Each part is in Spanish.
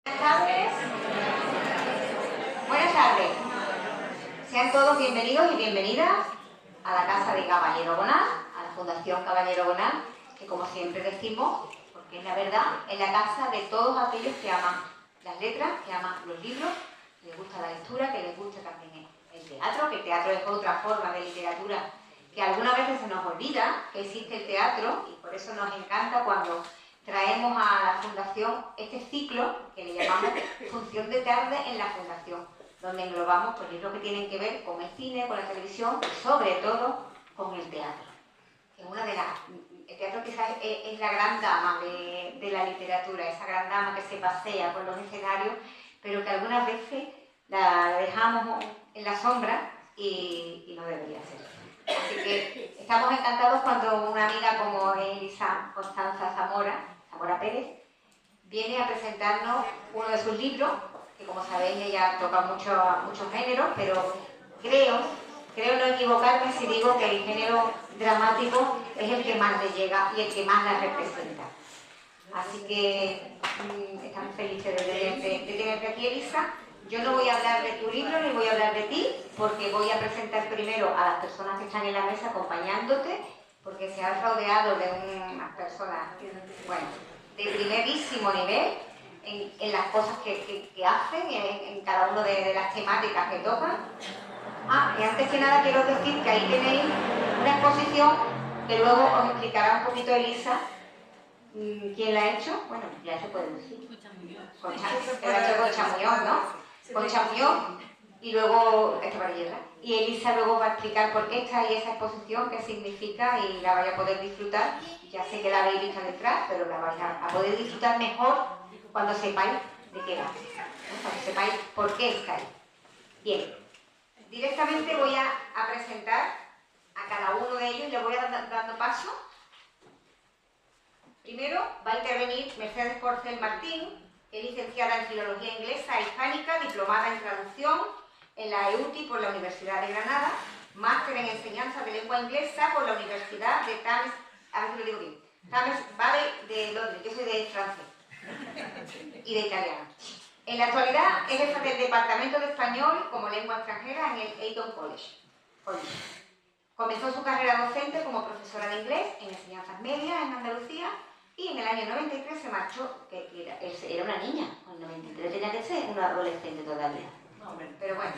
Buenas tardes. Buenas tardes. Sean todos bienvenidos y bienvenidas a la Casa de Caballero Bonal, a la Fundación Caballero Bonal, que como siempre decimos, porque es la verdad, es la casa de todos aquellos que aman las letras, que aman los libros, que les gusta la lectura, que les gusta también el teatro, que el teatro es otra forma de literatura que algunas veces se nos olvida que existe el teatro, y por eso nos encanta cuando traemos a la Fundación este ciclo que le llamamos Función de Tarde en la Fundación, donde englobamos pues, libros que tienen que ver con el cine, con la televisión y sobre todo con el teatro. El teatro quizás es la gran dama de la literatura, esa gran dama que se pasea por los escenarios, pero que algunas veces la dejamos en la sombra y no debería ser. Así que estamos encantados cuando una amiga como Elisa Constanza Zamora Pérez, viene a presentarnos uno de sus libros, que como sabéis ella toca muchos géneros, pero creo no equivocarme si digo que el género dramático es el que más le llega y el que más la representa. Así que estamos felices de tenerte aquí, Elisa. Yo no voy a hablar de tu libro ni voy a hablar de ti, porque voy a presentar primero a las personas que están en la mesa acompañándote, porque se han rodeado de unas personas, bueno, de primerísimo nivel en las cosas que hacen, en cada una de las temáticas que tocan. Y antes que nada quiero decir que ahí tenéis una exposición que luego os explicará un poquito Elisa. ¿Quién la ha hecho? Bueno, ya se puede decir. Concha Muñoz, ¿no? Concha Muñoz, y luego esta varillera. Y Elisa luego va a explicar por qué está ahí esa exposición, qué significa, y la vais a poder disfrutar. Ya sé que la habéis visto detrás, pero la vais a poder disfrutar mejor cuando sepáis de qué va, ¿no? Cuando sepáis por qué está ahí. Bien, directamente voy a presentar a cada uno de ellos y les voy a dando paso. Primero va a intervenir Mercedes Porcel Martín, que es licenciada en Filología Inglesa e Hispánica, diplomada en Traducción en la EUTI por la Universidad de Granada, máster en Enseñanza de Lengua Inglesa por la Universidad de Thames Valley de Londres. Yo soy de francés y de italiano. En la actualidad es jefa del Departamento de Español como Lengua Extranjera en el Eton College. Comenzó su carrera docente como profesora de inglés en enseñanzas medias en Andalucía y en el año 93 se marchó, era una niña, en el 93 tenía que ser una adolescente todavía, pero bueno,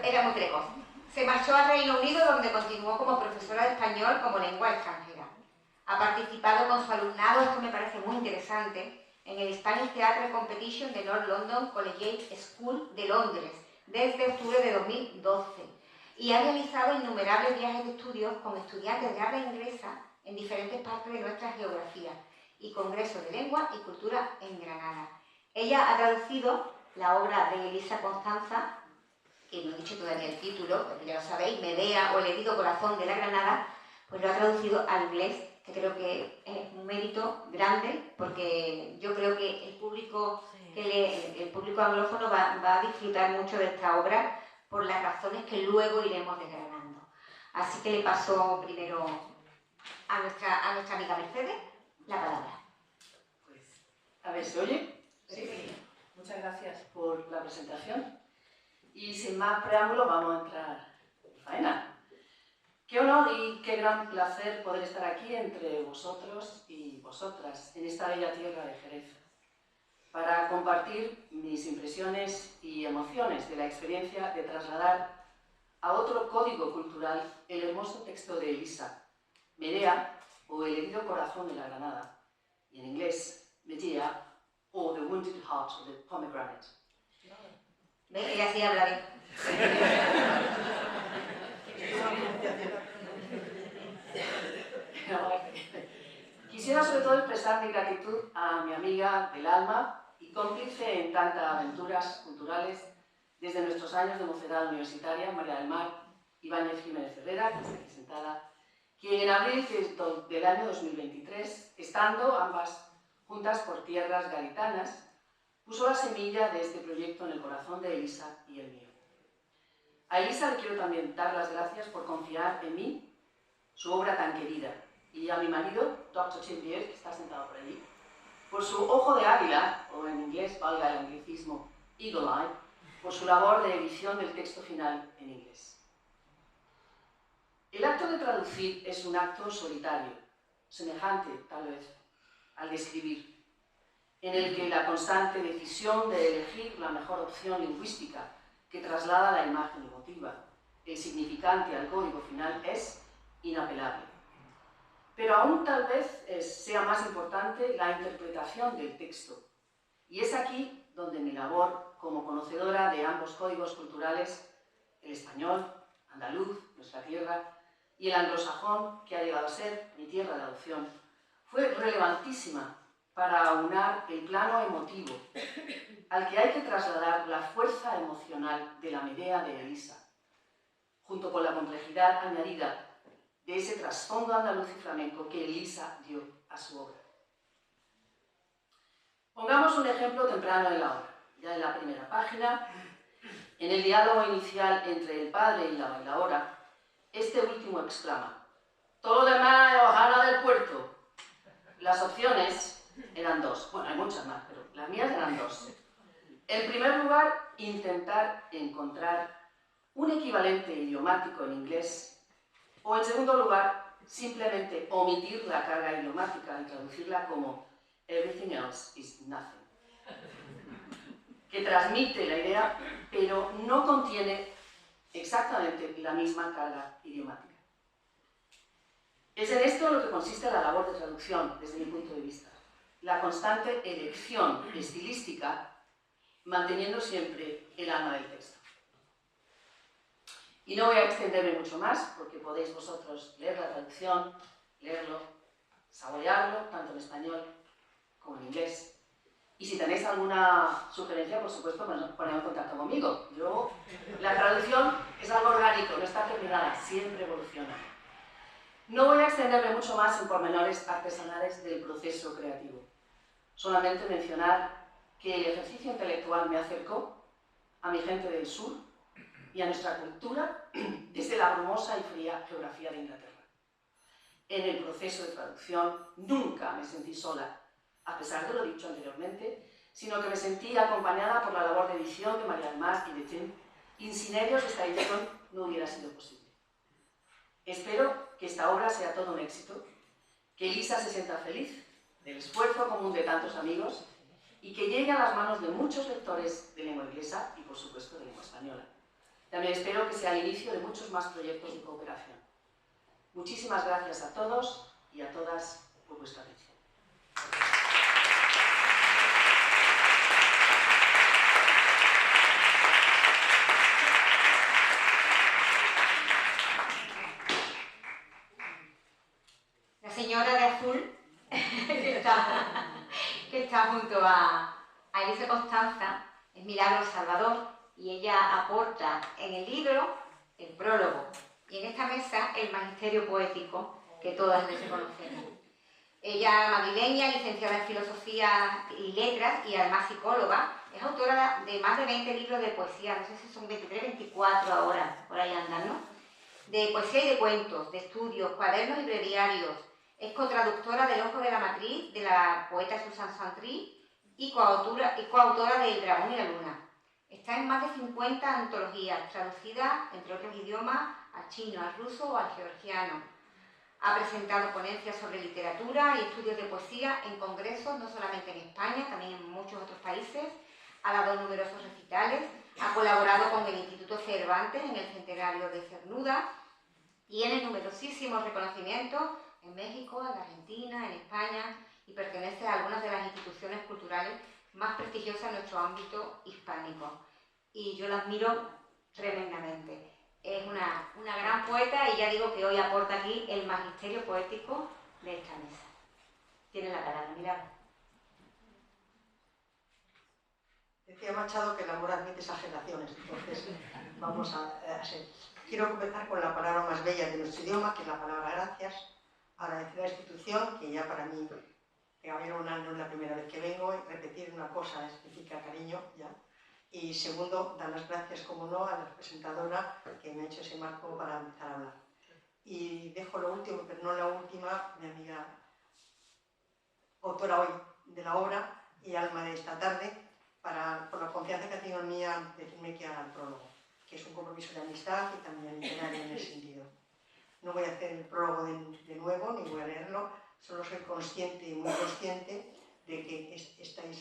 era muy precoz. Se marchó al Reino Unido, donde continuó como profesora de español como lengua extranjera. Ha participado con su alumnado, esto me parece muy interesante, en el Spanish Theatre Competition de North London Collegiate School de Londres, desde octubre de 2012. Y ha realizado innumerables viajes de estudios con estudiantes de habla inglesa en diferentes partes de nuestra geografía y congresos de lengua y cultura en Granada. Ella ha traducido la obra de Elisa Constanza, que no he dicho todavía el título, porque ya lo sabéis, Medea o el herido corazón de la Granada, pues lo ha traducido al inglés, que creo que es un mérito grande, porque yo creo que el público anglófono va a disfrutar mucho de esta obra, por las razones que luego iremos desgranando. Así que le paso primero a nuestra amiga Mercedes la palabra. Pues, a ver, ¿se oye? Sí. Muchas gracias por la presentación. Y sin más preámbulo, vamos a entrar en faena. Qué honor y qué gran placer poder estar aquí entre vosotros y vosotras, en esta bella tierra de Jerez, para compartir mis impresiones y emociones de la experiencia de trasladar a otro código cultural el hermoso texto de Elisa, Medea o el herido corazón de la Granada, y en inglés, Medea o The Wounded Heart of the Pomegranate. ¿Ves? Ella sí habla bien. Quisiera sobre todo expresar mi gratitud a mi amiga del alma y cómplice en tantas aventuras culturales desde nuestros años de mocedad universitaria, María del Mar Ibáñez Jiménez Herrera, que está aquí sentada, quien en abril del año 2023, estando ambas juntas por tierras gaditanas, puso la semilla de este proyecto en el corazón de Elisa y el mío. A Elisa le quiero también dar las gracias por confiar en mí su obra tan querida, y a mi marido, Dr. Tim Beard, que está sentado por allí, por su ojo de águila, o en inglés, valga el anglicismo, Eagle Eye, por su labor de edición del texto final en inglés. El acto de traducir es un acto solitario, semejante, tal vez, al de escribir, en el que la constante decisión de elegir la mejor opción lingüística que traslada la imagen emotiva, el significante al código final, es inapelable. Pero aún tal vez sea más importante la interpretación del texto. Y es aquí donde mi labor como conocedora de ambos códigos culturales, el español, andaluz, nuestra tierra, y el anglosajón, que ha llegado a ser mi tierra de adopción, fue relevantísima para aunar el plano emotivo al que hay que trasladar la fuerza emocional de la Medea de Elisa, junto con la complejidad añadida de ese trasfondo andaluz y flamenco que Elisa dio a su obra. Pongamos un ejemplo temprano en la obra, ya en la primera página, en el diálogo inicial entre el padre y la bailaora. Este último exclama: «Todo lo demás es hojana del puerto». Las opciones eran dos. Bueno, hay muchas más, pero las mías eran dos. En primer lugar, intentar encontrar un equivalente idiomático en inglés, o en segundo lugar, simplemente omitir la carga idiomática y traducirla como «everything else is nothing», que transmite la idea, pero no contiene exactamente la misma carga idiomática. Es en esto lo que consiste la labor de traducción, desde mi punto de vista. La constante elección estilística, manteniendo siempre el alma del texto. Y no voy a extenderme mucho más, porque podéis vosotros leer la traducción, leerlo, saborearlo, tanto en español como en inglés. Y si tenéis alguna sugerencia, por supuesto, poned en contacto conmigo. La traducción es algo orgánico, no está terminada, siempre evoluciona. No voy a extenderme mucho más en pormenores artesanales del proceso creativo. Solamente mencionar que el ejercicio intelectual me acercó a mi gente del sur y a nuestra cultura desde la brumosa y fría geografía de Inglaterra. En el proceso de traducción nunca me sentí sola, a pesar de lo dicho anteriormente, sino que me sentí acompañada por la labor de edición de María del Mar y de Tim, y sin ellos esta edición no hubiera sido posible. Espero que esta obra sea todo un éxito, que Elisa se sienta feliz del esfuerzo común de tantos amigos y que llegue a las manos de muchos lectores de lengua inglesa y, por supuesto, de lengua española. También espero que sea el inicio de muchos más proyectos de cooperación. Muchísimas gracias a todos y a todas por vuestra atención. La señora de azul, que está junto a Elisa Constanza, es Milagros Salvador, y ella aporta en el libro el prólogo y en esta mesa el magisterio poético que todas les conocemos. Ella, madrileña, licenciada en Filosofía y Letras y además psicóloga, es autora de más de 20 libros de poesía, no sé si son 23, 24 ahora, por ahí andan, ¿no? De poesía y de cuentos, de estudios, cuadernos y breviarios. Es cotraductora del Ojo de la Matriz de la poeta Susan Santry y coautora de El Dragón y la Luna. Está en más de 50 antologías, traducidas, entre otros idiomas, al chino, al ruso o al georgiano. Ha presentado ponencias sobre literatura y estudios de poesía en congresos, no solamente en España, también en muchos otros países. Ha dado numerosos recitales, ha colaborado con el Instituto Cervantes en el centenario de Cernuda, tiene numerosísimos reconocimientos en México, en Argentina, en España, y pertenece a algunas de las instituciones culturales más prestigiosas en nuestro ámbito hispánico. Y yo la admiro tremendamente. Es una gran poeta y ya digo que hoy aporta aquí el magisterio poético de esta mesa. Tiene la palabra, Milagros. Decía Machado que el amor admite exageraciones, entonces vamos a ser. Quiero comenzar con la palabra más bella de nuestro idioma, que es la palabra gracias. Agradecer a la institución, que ya para mí, que Caballero Bonal no es la primera vez que vengo, y repetir una cosa significa cariño, ya. Y segundo, dar las gracias, como no, a la presentadora que me ha hecho ese marco para empezar a hablar. Y dejo lo último, pero no la última, mi amiga autora hoy de la obra y alma de esta tarde, gustaría decirme que haga el prólogo, que es un compromiso de amistad y también literario en ese sentido. No voy a hacer el prólogo de nuevo, ni voy a leerlo, solo soy consciente, muy consciente, de que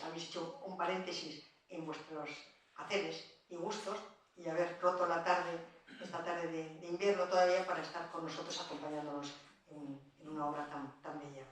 habéis hecho un paréntesis en vuestros haceres y gustos y haber roto esta tarde de invierno todavía para estar con nosotros acompañándonos en una obra tan bella.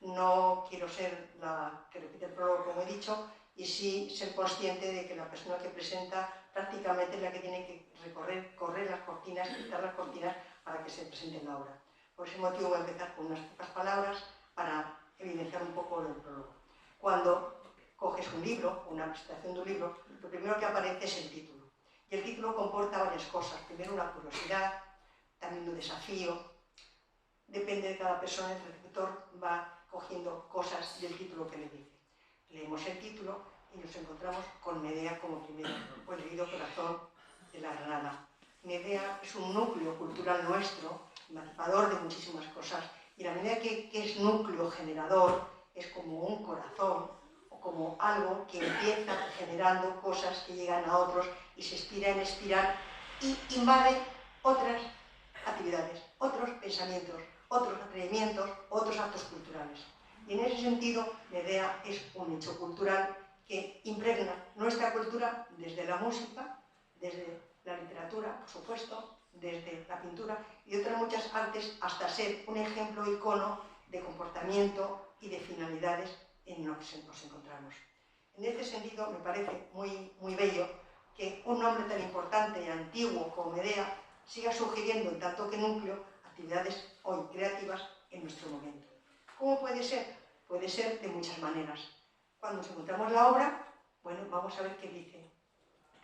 No quiero ser la que repite el prólogo, como he dicho, y sí ser consciente de que la persona que presenta prácticamente es la que tiene que correr las cortinas, quitar las cortinas para que se presente en la obra. Por ese motivo voy a empezar con unas pocas palabras para evidenciar un poco el prólogo. Cuando coges un libro, una presentación de un libro, lo primero que aparece es el título. Y el título comporta varias cosas. Primero una curiosidad, también un desafío. Depende de cada persona, el receptor va cogiendo cosas del título que le dice. Leemos el título y nos encontramos con Medea como primero, o el herido corazón de la Granada. Medea es un núcleo cultural nuestro, emancipador de muchísimas cosas, y la medida que es núcleo generador, es como un corazón, o como algo que empieza generando cosas que llegan a otros y se estira en espiral y invade otras actividades, otros pensamientos, otros atrevimientos, otros actos culturales. Y en ese sentido, Medea es un hecho cultural que impregna nuestra cultura desde la música, desde la literatura, por supuesto, desde la pintura y otras muchas artes, hasta ser un ejemplo icono de comportamiento y de finalidades en lo que nos encontramos. En este sentido, me parece muy bello que un nombre tan importante y antiguo como Medea siga sugiriendo, en tanto que núcleo, actividades hoy creativas en nuestro momento. ¿Cómo puede ser? Puede ser de muchas maneras. Cuando nos encontramos la obra, bueno, vamos a ver qué dice.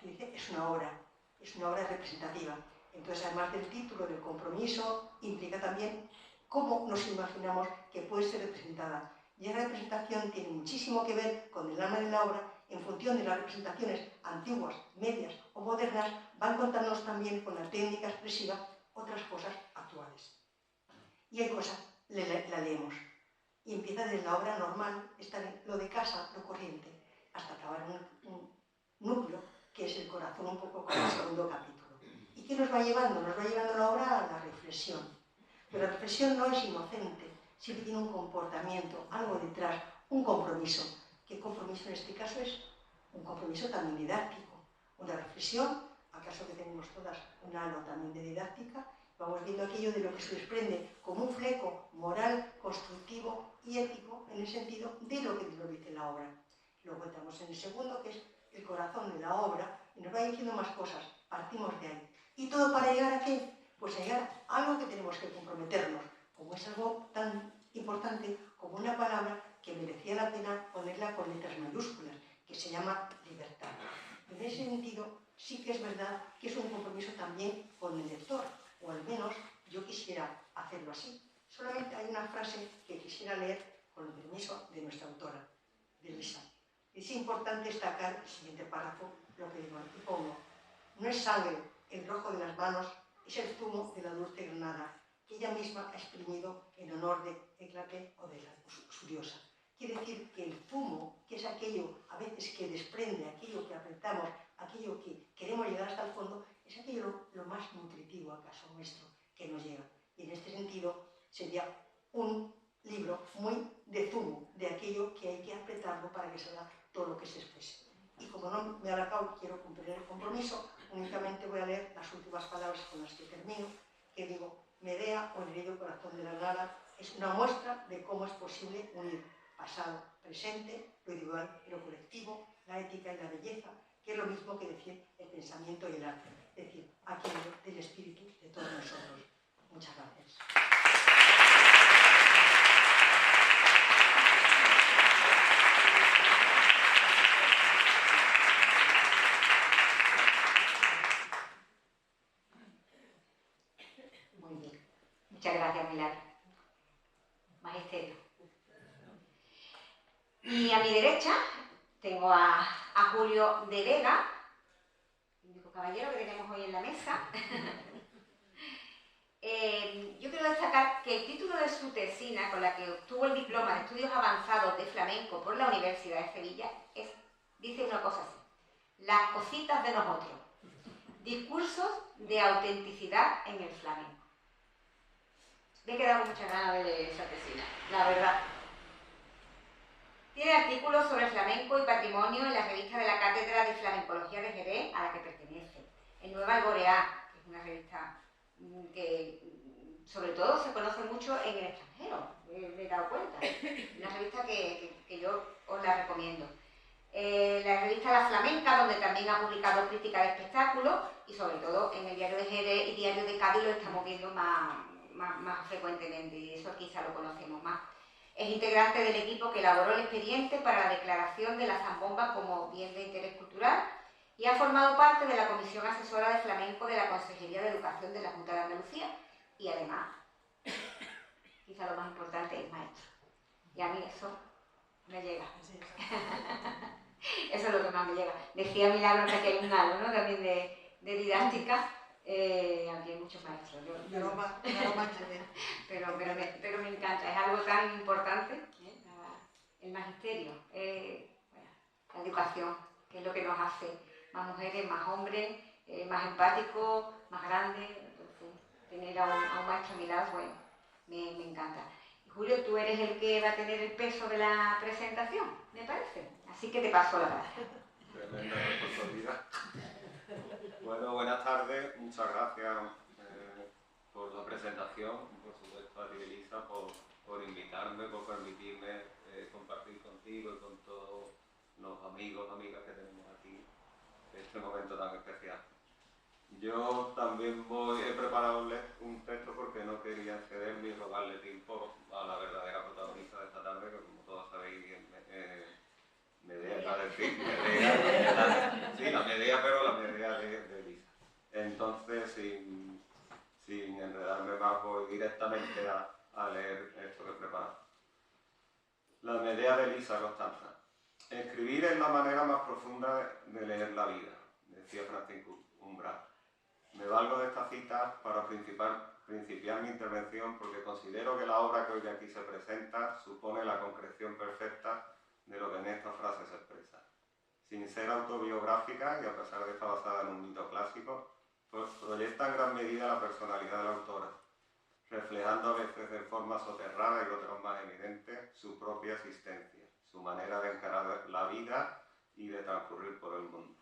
Dice, es una obra representativa. Entonces, además del título, del compromiso, implica también cómo nos imaginamos que puede ser representada. Y esa representación tiene muchísimo que ver con el alma de la obra, en función de las representaciones antiguas, medias o modernas, van contándonos también con la técnica expresiva otras cosas actuales. Y hay cosas, la leemos. Y empieza desde la obra normal, lo de casa, lo corriente, hasta acabar un núcleo, que es el corazón, un poco como el segundo capítulo. ¿Y qué nos va llevando? Nos va llevando la obra a la reflexión. Pero la reflexión no es inocente, siempre tiene un comportamiento, algo detrás, un compromiso. ¿Qué compromiso en este caso es? Un compromiso también didáctico. Una reflexión, acaso que tenemos todas un halo también de didáctica, vamos viendo aquello de lo que se desprende como un fleco moral, constructivo y ético en el sentido de lo que nos dice la obra. Luego entramos en el segundo, que es el corazón de la obra, y nos va diciendo más cosas, partimos de ahí. ¿Y todo para llegar a qué? Pues a llegar a algo que tenemos que comprometernos, como es algo tan importante como una palabra que merecía la pena ponerla con letras mayúsculas, que se llama libertad. En ese sentido, sí que es verdad que es un compromiso también con el lector, o al menos yo quisiera hacerlo así. Solamente hay una frase que quisiera leer con el permiso de nuestra autora, de Lisa. Es importante destacar el siguiente párrafo, lo que digo, y pongo: no es sangre el rojo de las manos, es el zumo de la dulce granada, que ella misma ha exprimido en honor de Éclate o de su diosa. Quiere decir que el zumo, que es aquello a veces que desprende, aquello que apretamos, aquello que queremos llegar hasta el fondo, es aquello lo más nutritivo, acaso nuestro, que nos llega. Y en este sentido sería un libro muy de zumo, de aquello que hay que apretarlo para que salga todo lo que se exprese. Y como no me ha alargado, quiero cumplir el compromiso, únicamente voy a leer las últimas palabras con las que termino, que digo: Medea, o el herido corazón de la Granada, es una muestra de cómo es posible unir pasado, presente, lo individual y lo colectivo, la ética y la belleza, que es lo mismo que decir el pensamiento y el arte, es decir, aquello del espíritu de todos nosotros. Muchas gracias. Muy bien. Muchas gracias, Milagro. Magisterio. Y a mi derecha tengo a Julio de Vega, el único caballero que tenemos hoy en la mesa. Yo quiero destacar que el título de su tesina, con la que obtuvo el diploma de estudios avanzados de flamenco por la Universidad de Sevilla, dice una cosa así: Las cositas de nosotros. Discursos de autenticidad en el flamenco. Me he quedado con muchas ganas de leer esa tesina, la verdad. Tiene artículos sobre flamenco y patrimonio en la revista de la Cátedra de Flamencología de Jerez, a la que pertenece. En Nueva Alboreá, que es una revista que sobre todo se conoce mucho en el extranjero, me he dado cuenta. Una revista que yo os la recomiendo. La revista La Flamenca, donde también ha publicado crítica de espectáculos, y sobre todo en el Diario de Jerez y Diario de Cádiz lo estamos viendo más frecuentemente, y eso quizá lo conocemos más. Es integrante del equipo que elaboró el expediente para la declaración de la zambomba como bien de interés cultural y ha formado parte de la Comisión Asesora de Flamenco de la Consejería de Educación de la Junta de Andalucía y además, quizá lo más importante, es maestro. Y a mí eso me llega. Eso es lo que más me llega. Decía Milagro que aquí hay un halo, ¿no? También de didáctica. Aquí hay muchos maestros. Pero me encanta, es algo tan importante, el magisterio, bueno, la educación, que es lo que nos hace más mujeres, más hombres, más empáticos, más grandes. Entonces, tener a un maestro a mi lado, bueno, me encanta. Julio, tú eres el que va a tener el peso de la presentación, me parece. Así que te paso la palabra. Tremenda responsabilidad. Bueno, buenas tardes, muchas gracias por la presentación, por supuesto a ti, Elisa, por invitarme, por permitirme compartir contigo y con todos los amigos, amigas que tenemos aquí este momento tan especial. Yo también he preparado un texto porque no quería exceder ni robarle tiempo a la verdadera protagonista de esta tarde, que como todos sabéis, Medea, iba a decir, Medea, sí, la Medea, pero la Medea de Elisa. Entonces, sin enredarme más, voy directamente a leer esto que he preparado. La Medea de Elisa Constanza. Escribir es la manera más profunda de leer la vida, decía Francisco Umbral. Me valgo de esta cita para principiar mi intervención porque considero que la obra que hoy aquí se presenta supone la concreción perfecta de lo que en esta frase se expresa. Sin ser autobiográfica y a pesar de estar basada en un mito clásico, pues proyecta en gran medida la personalidad de la autora, reflejando a veces de forma soterrada y otras más evidente su propia existencia, su manera de encarar la vida y de transcurrir por el mundo.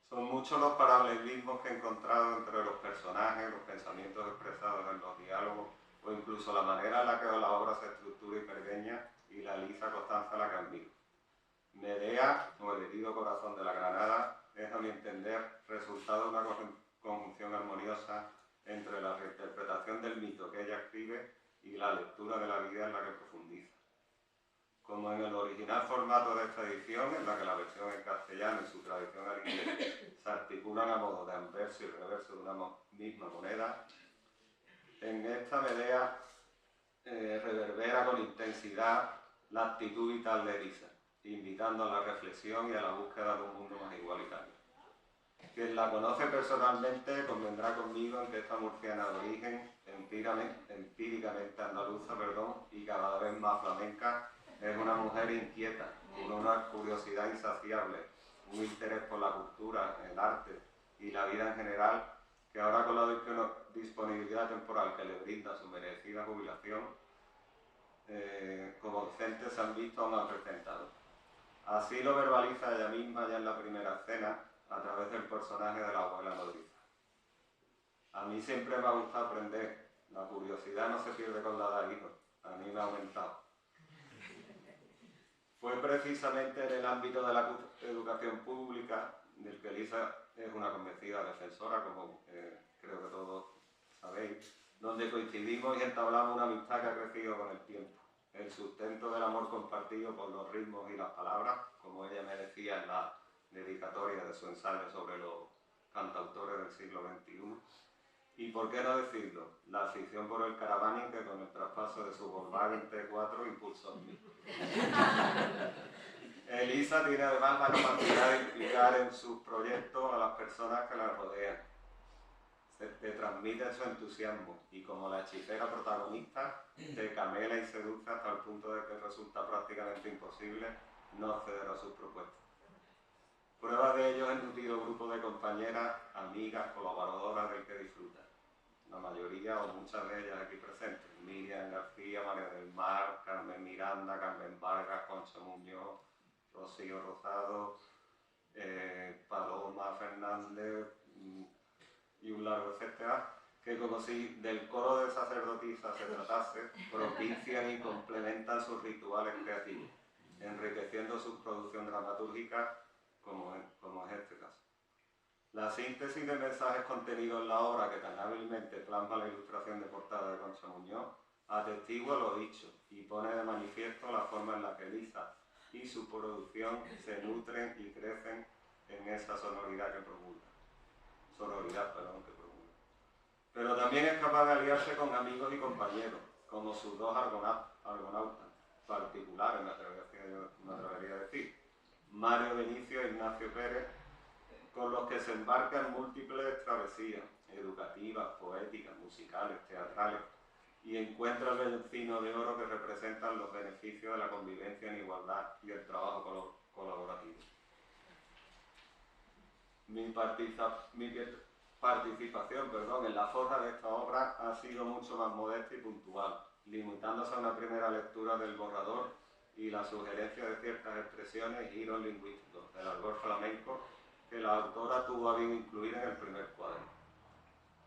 Son muchos los paralelismos que he encontrado entre los personajes, los pensamientos expresados en los diálogos o incluso la manera en la que la obra se estructura y pergeña y la Elisa Constanza la que admiro. Medea, o el herido corazón de la Granada, es a mi entender resultado de una conjunción armoniosa entre la reinterpretación del mito que ella escribe y la lectura de la vida en la que profundiza. Como en el original formato de esta edición, en la que la versión en castellano y su tradición al inglés se articulan a modo de anverso y reverso de una misma moneda, en esta Medea reverbera con intensidad la actitud vital de Elisa, invitando a la reflexión y a la búsqueda de un mundo más igualitario. Quien la conoce personalmente convendrá conmigo en que esta murciana de origen, empíricamente andaluza, y cada vez más flamenca, es una mujer inquieta, con una curiosidad insaciable, un interés por la cultura, el arte y la vida en general, que ahora con la disponibilidad temporal que le brinda su merecida jubilación, como docente se han visto aún acrecentados. Así lo verbaliza ella misma ya en la primera escena, a través del personaje de la abuela nodriza. A mí siempre me ha gustado aprender, la curiosidad no se pierde con la edad, hijo, a mí me ha aumentado. Fue precisamente en el ámbito de la educación pública, del que Elisa es una convencida defensora, como creo que todos sabéis, donde coincidimos y entablamos una amistad que ha crecido con el tiempo. El sustento del amor compartido por los ritmos y las palabras, como ella me decía en la dedicatoria de su ensayo sobre los cantautores del siglo XXI. Y por qué no decirlo, la afición por el caravaning que con el traspaso de su Volkswagen T4 impulsó en mí. Elisa tiene además la capacidad de implicar en sus proyectos a las personas que la rodean. Te transmite su entusiasmo y como la hechicera protagonista te camela y seduce hasta el punto de que resulta prácticamente imposible no acceder a sus propuestas. Prueba de de compañeras, amigas, colaboradoras del que disfruta. La mayoría o muchas de ellas aquí presentes. Miriam García, María del Mar, Carmen Miranda, Carmen Vargas, Concha Muñoz, Rocío Rosado, Paloma Fernández y un largo etcétera, que como si del coro de sacerdotisas se tratase, propician y complementan sus rituales creativos, enriqueciendo su producción dramatúrgica como es este caso. La síntesis de mensajes contenidos en la obra que tan hábilmente plasma la ilustración de portada de Concha Muñoz atestigua lo dicho y pone de manifiesto la forma en la que Elisa y su producción se nutren y crecen en esa sonoridad que promulga. Pero también es capaz de aliarse con amigos y compañeros, como sus dos argonautas particulares, me atrevería a decir, Mario Benicio e Ignacio Pérez, con los que se embarca en múltiples travesías educativas, poéticas, musicales, teatrales, y encuentra el vellocino de oro que representan los beneficios de la convivencia en igualdad y el trabajo colaborativo. Mi participación en la forja de esta obra ha sido mucho más modesta y puntual, limitándose a una primera lectura del borrador y la sugerencia de ciertas expresiones y giros lingüísticos del albor flamenco que la autora tuvo a bien incluir en el primer cuadro.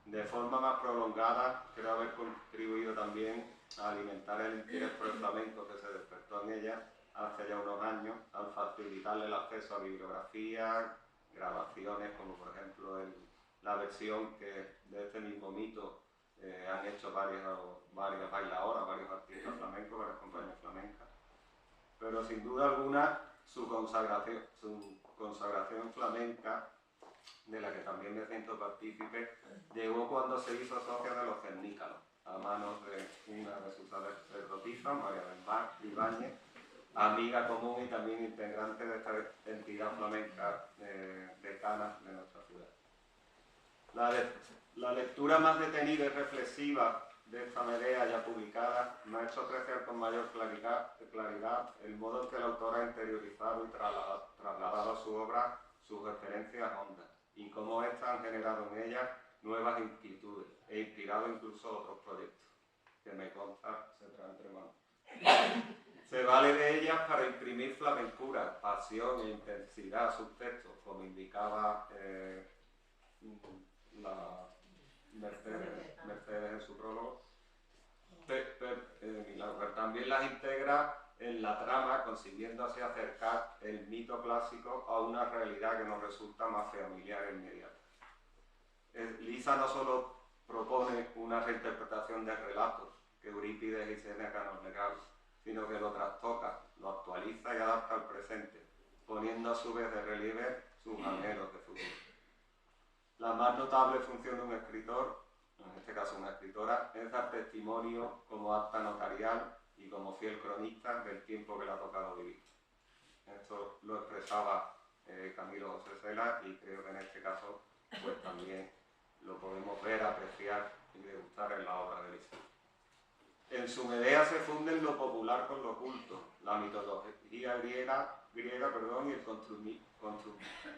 De forma más prolongada, creo haber contribuido también a alimentar el interés por el flamenco que se despertó en ella hace ya unos años, al facilitarle el acceso a bibliografías, grabaciones, como por ejemplo la versión que de este mismo mito han hecho varias bailadoras, varios artistas flamencos, varias compañías flamencas. Pero sin duda alguna su consagración flamenca, de la que también me siento partícipe, llegó cuando se hizo socia de los cernícalos, a manos de una de sus sacerdotisas, María del Mar Ibáñez, amiga común y también integrante de esta entidad flamenca decana de nuestra ciudad. La lectura más detenida y reflexiva de esta Medea ya publicada me ha hecho apreciar con mayor claridad el modo en que la autora ha interiorizado y trasladado a su obra sus referencias hondas y cómo éstas han generado en ella nuevas inquietudes e inspirado incluso otros proyectos que me consta se traen entre manos. Se vale de ellas para imprimir flamencura, pasión e intensidad a sus textos, como indicaba la Mercedes en su prólogo. También las integra en la trama, consiguiendo así acercar el mito clásico a una realidad que nos resulta más familiar e inmediata. Lisa no solo propone una reinterpretación del relato que Eurípides y Séneca nos negaron, sino que lo trastoca, lo actualiza y adapta al presente, poniendo a su vez de relieve sus anhelos de futuro. La más notable función de un escritor, en este caso una escritora, es dar testimonio como acta notarial y como fiel cronista del tiempo que le ha tocado vivir. Esto lo expresaba Camilo José Cela y creo que en este caso pues también lo podemos ver, apreciar y degustar en la obra de Lisa. En su Medea se funden lo popular con lo culto, la mitología griega y el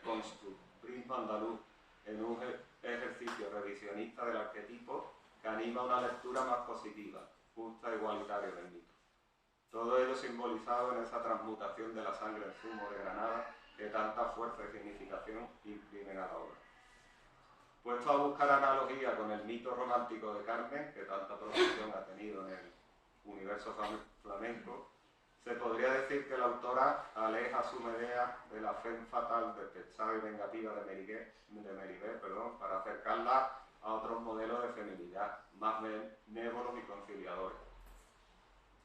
constructivismo andaluz, en un ejercicio revisionista del arquetipo que anima una lectura más positiva, justa e igualitaria del mito. Todo ello simbolizado en esa transmutación de la sangre en zumo de Granada que tanta fuerza y significación imprimen a la obra. Puesto a buscar analogía con el mito romántico de Carmen, que tanta producción ha tenido en el universo flamenco, se podría decir que la autora aleja su Medea de la fe fatal, despechada y vengativa de Meribé, para acercarla a otros modelos de feminidad, más benévolos y conciliadores,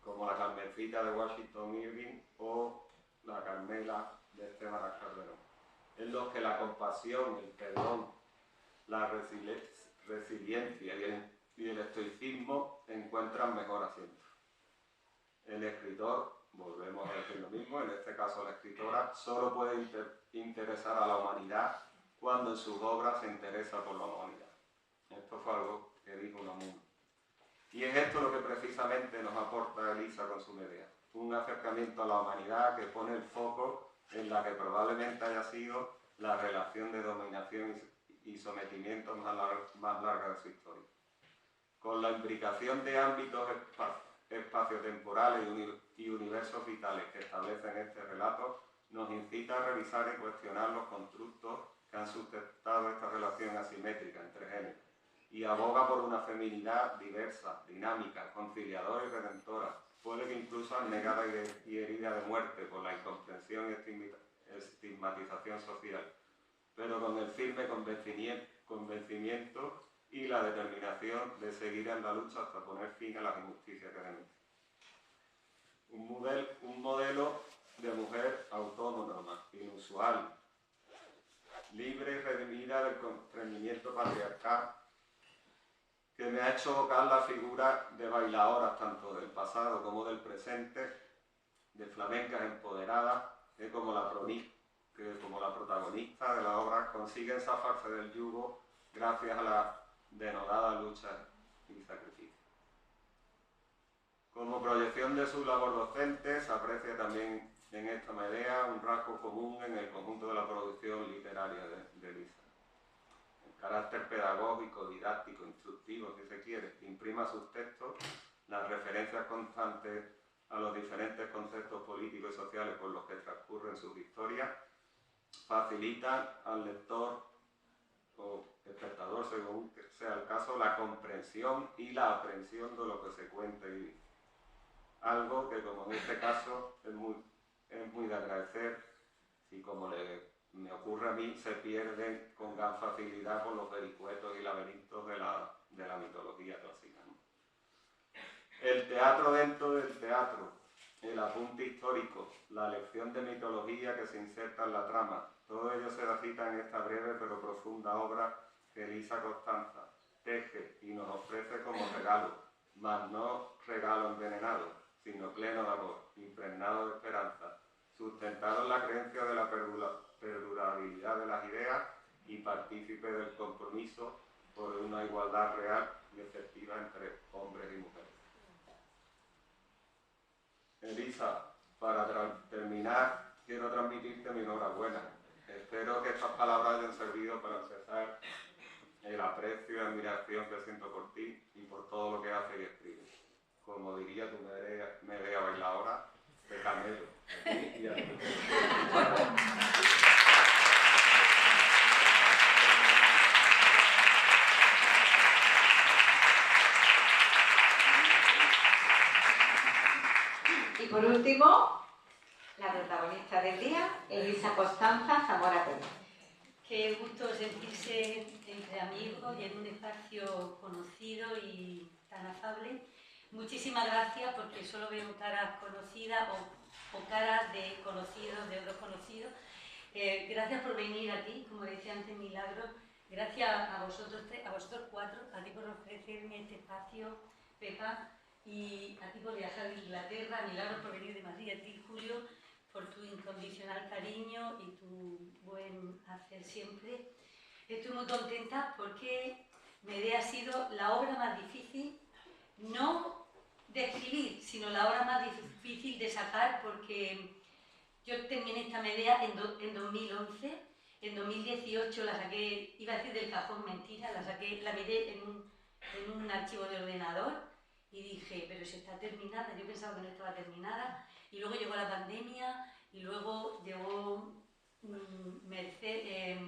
como la Carmencita de Washington Irving o la Carmela de Esteban Calderón, en los que la compasión, el perdón, la resiliencia y el estoicismo encuentran mejor asiento. El escritor, volvemos a decir lo mismo, en este caso la escritora, solo puede interesar a la humanidad cuando en sus obras se interesa por la humanidad. Esto fue algo que dijo Unamuno. Y es esto lo que precisamente nos aporta Elisa con su Medea, un acercamiento a la humanidad que pone el foco en la que probablemente haya sido la relación de dominación y sometimiento más larga de su historia. Con la imbricación de ámbitos espaciotemporales y universos vitales que establecen este relato, nos incita a revisar y cuestionar los constructos que han sustentado esta relación asimétrica entre géneros, y aboga por una feminidad diversa, dinámica, conciliadora y redentora, puede que incluso anegada y herida de muerte por la incomprensión y estigmatización social, pero con el firme convencimiento y la determinación de seguir en la lucha hasta poner fin a las injusticias que denuncia. Un modelo de mujer autónoma, inusual, libre y redimida del comprendimiento patriarcal, que me ha hecho evocar la figura de bailadoras tanto del pasado como del presente, de flamencas empoderadas, que como la protagonista de la obra consiguen zafarse del yugo gracias a la denodada lucha y sacrificio. Como proyección de su labor docente, se aprecia también en esta idea un rasgo común en el conjunto de la producción literaria de Elisa. El carácter pedagógico, didáctico, instructivo, si se quiere, que imprima sus textos, las referencias constantes a los diferentes conceptos políticos y sociales por los que transcurren sus historias, facilitan al lector o espectador, según sea el caso, la comprensión y la aprehensión de lo que se cuenta y dice. Algo que, como en este caso, es muy de agradecer y, como me ocurre a mí, se pierden con gran facilidad por los vericuetos y laberintos de la mitología clásica, ¿no? El teatro dentro del teatro, el apunte histórico, la lección de mitología que se inserta en la trama, todo ello se da cita en esta breve pero profunda obra que Elisa Costanza teje y nos ofrece como regalo, mas no regalo envenenado, sino pleno de amor, impregnado de esperanza, sustentado en la creencia de la perdurabilidad de las ideas y partícipe del compromiso por una igualdad real y efectiva entre hombres y mujeres. Elisa, para terminar, quiero transmitirte mi enhorabuena. Espero que estas palabras hayan servido para expresar el aprecio y admiración que siento por ti y por todo lo que haces y escribes. Como diría tu Medea bailadora, de camelo. Y a ti. Y por último, la protagonista del día, Elisa Costanza Zamora Pérez. Qué gusto sentirse entre amigos y en un espacio conocido y tan afable. Muchísimas gracias, porque solo veo caras conocidas o caras de conocidos, de otros conocidos. Gracias por venir aquí, como decía antes Milagro. Gracias a vosotros tres, a vosotros cuatro, a ti por ofrecerme este espacio, Pepa, y a ti por viajar de Inglaterra, a Milagro por venir de Madrid, a ti, Julio, por tu incondicional cariño y tu buen hacer siempre. Estoy muy contenta porque Medea ha sido la obra más difícil, no de escribir, sino la obra más difícil de sacar, porque yo terminé esta Medea en 2011, en 2018 la saqué, iba a decir del cajón, mentira, la miré en un archivo de ordenador y dije, pero si está terminada, yo pensaba que no estaba terminada, y luego llegó la pandemia, y luego llegó Mercedes,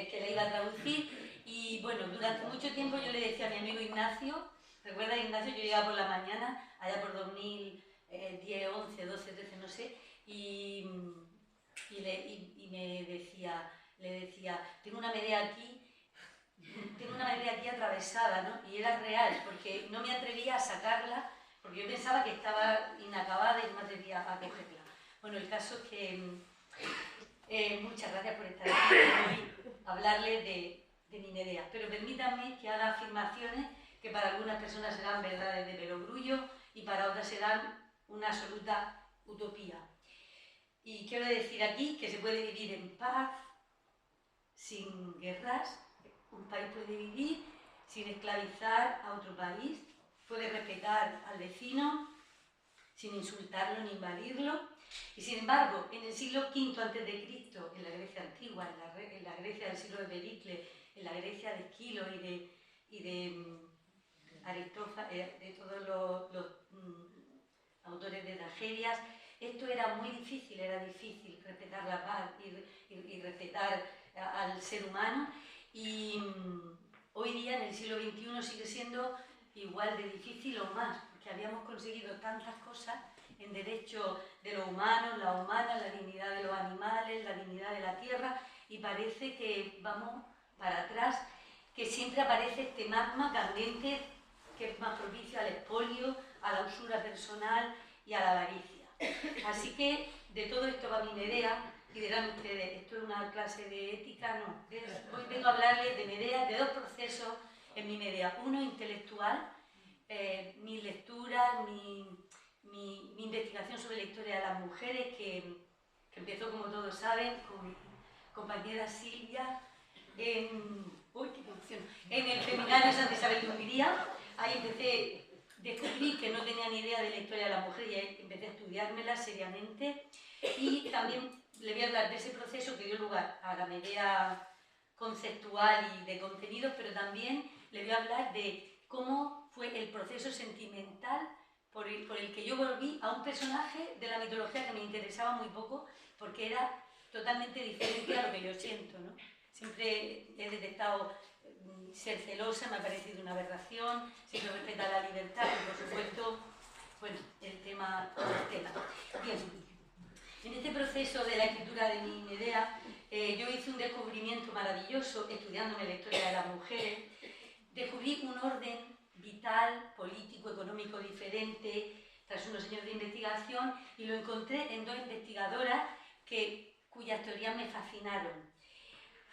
que la iba a traducir, y bueno, durante mucho tiempo yo le decía a mi amigo Ignacio, ¿recuerdas, Ignacio? Yo llegaba por la mañana, allá por 2010, 11, 12, 13, no sé, y me decía, le decía, tengo una Medea aquí atravesada, ¿no? Y era real, porque no me atrevía a sacarla, porque yo pensaba que estaba inacabada y no me atrevía a cogerla. Bueno, el caso es que muchas gracias por estar aquí y hablarles de mi Medea. Pero permítanme que haga afirmaciones que para algunas personas serán verdades de perogrullo y para otras serán una absoluta utopía. Y quiero decir aquí que se puede vivir en paz, sin guerras. Un país puede vivir sin esclavizar a otro país, puede respetar al vecino, sin insultarlo ni invadirlo. Y sin embargo, en el siglo V a.C., en la Grecia antigua, en la Grecia del siglo de Pericles, en la Grecia de Esquilo y de Aristófanes, de todos los autores de tragedias, esto era muy difícil, era difícil respetar la paz y respetar al ser humano, y hoy día en el siglo XXI sigue siendo igual de difícil o más, porque habíamos conseguido tantas cosas en derecho de los humanos, la humana, la dignidad de los animales, la dignidad de la tierra, y parece que vamos para atrás, que siempre aparece este magma candente que es más propicio al expolio, a la usura personal y a la avaricia. Así que de todo esto va mi Medea, y dirán ustedes, ¿esto es una clase de ética? No. Hoy vengo a hablarles de Medea, de dos procesos en mi Medea. Uno intelectual, mi lectura, mi investigación sobre la historia de las mujeres, que empezó, como todos saben, con mi compañera Silvia, en el Seminario Santa Isabel de Hungría. Ahí descubrí que no tenía ni idea de la historia de la mujer y ahí empecé a estudiármela seriamente. Y también le voy a hablar de ese proceso que dio lugar a la Medea conceptual y de contenidos, pero también le voy a hablar de cómo fue el proceso sentimental por el que yo volví a un personaje de la mitología que me interesaba muy poco, porque era totalmente diferente a lo que yo siento, ¿no? Siempre he detectado ser celosa, me ha parecido una aberración, siempre respeta la libertad y por supuesto, bueno, el tema. Bien, en este proceso de la escritura de mi Medea, yo hice un descubrimiento maravilloso estudiándome la historia de las mujeres. Descubrí un orden vital, político, económico diferente tras unos años de investigación, y lo encontré en dos investigadoras cuyas teorías me fascinaron.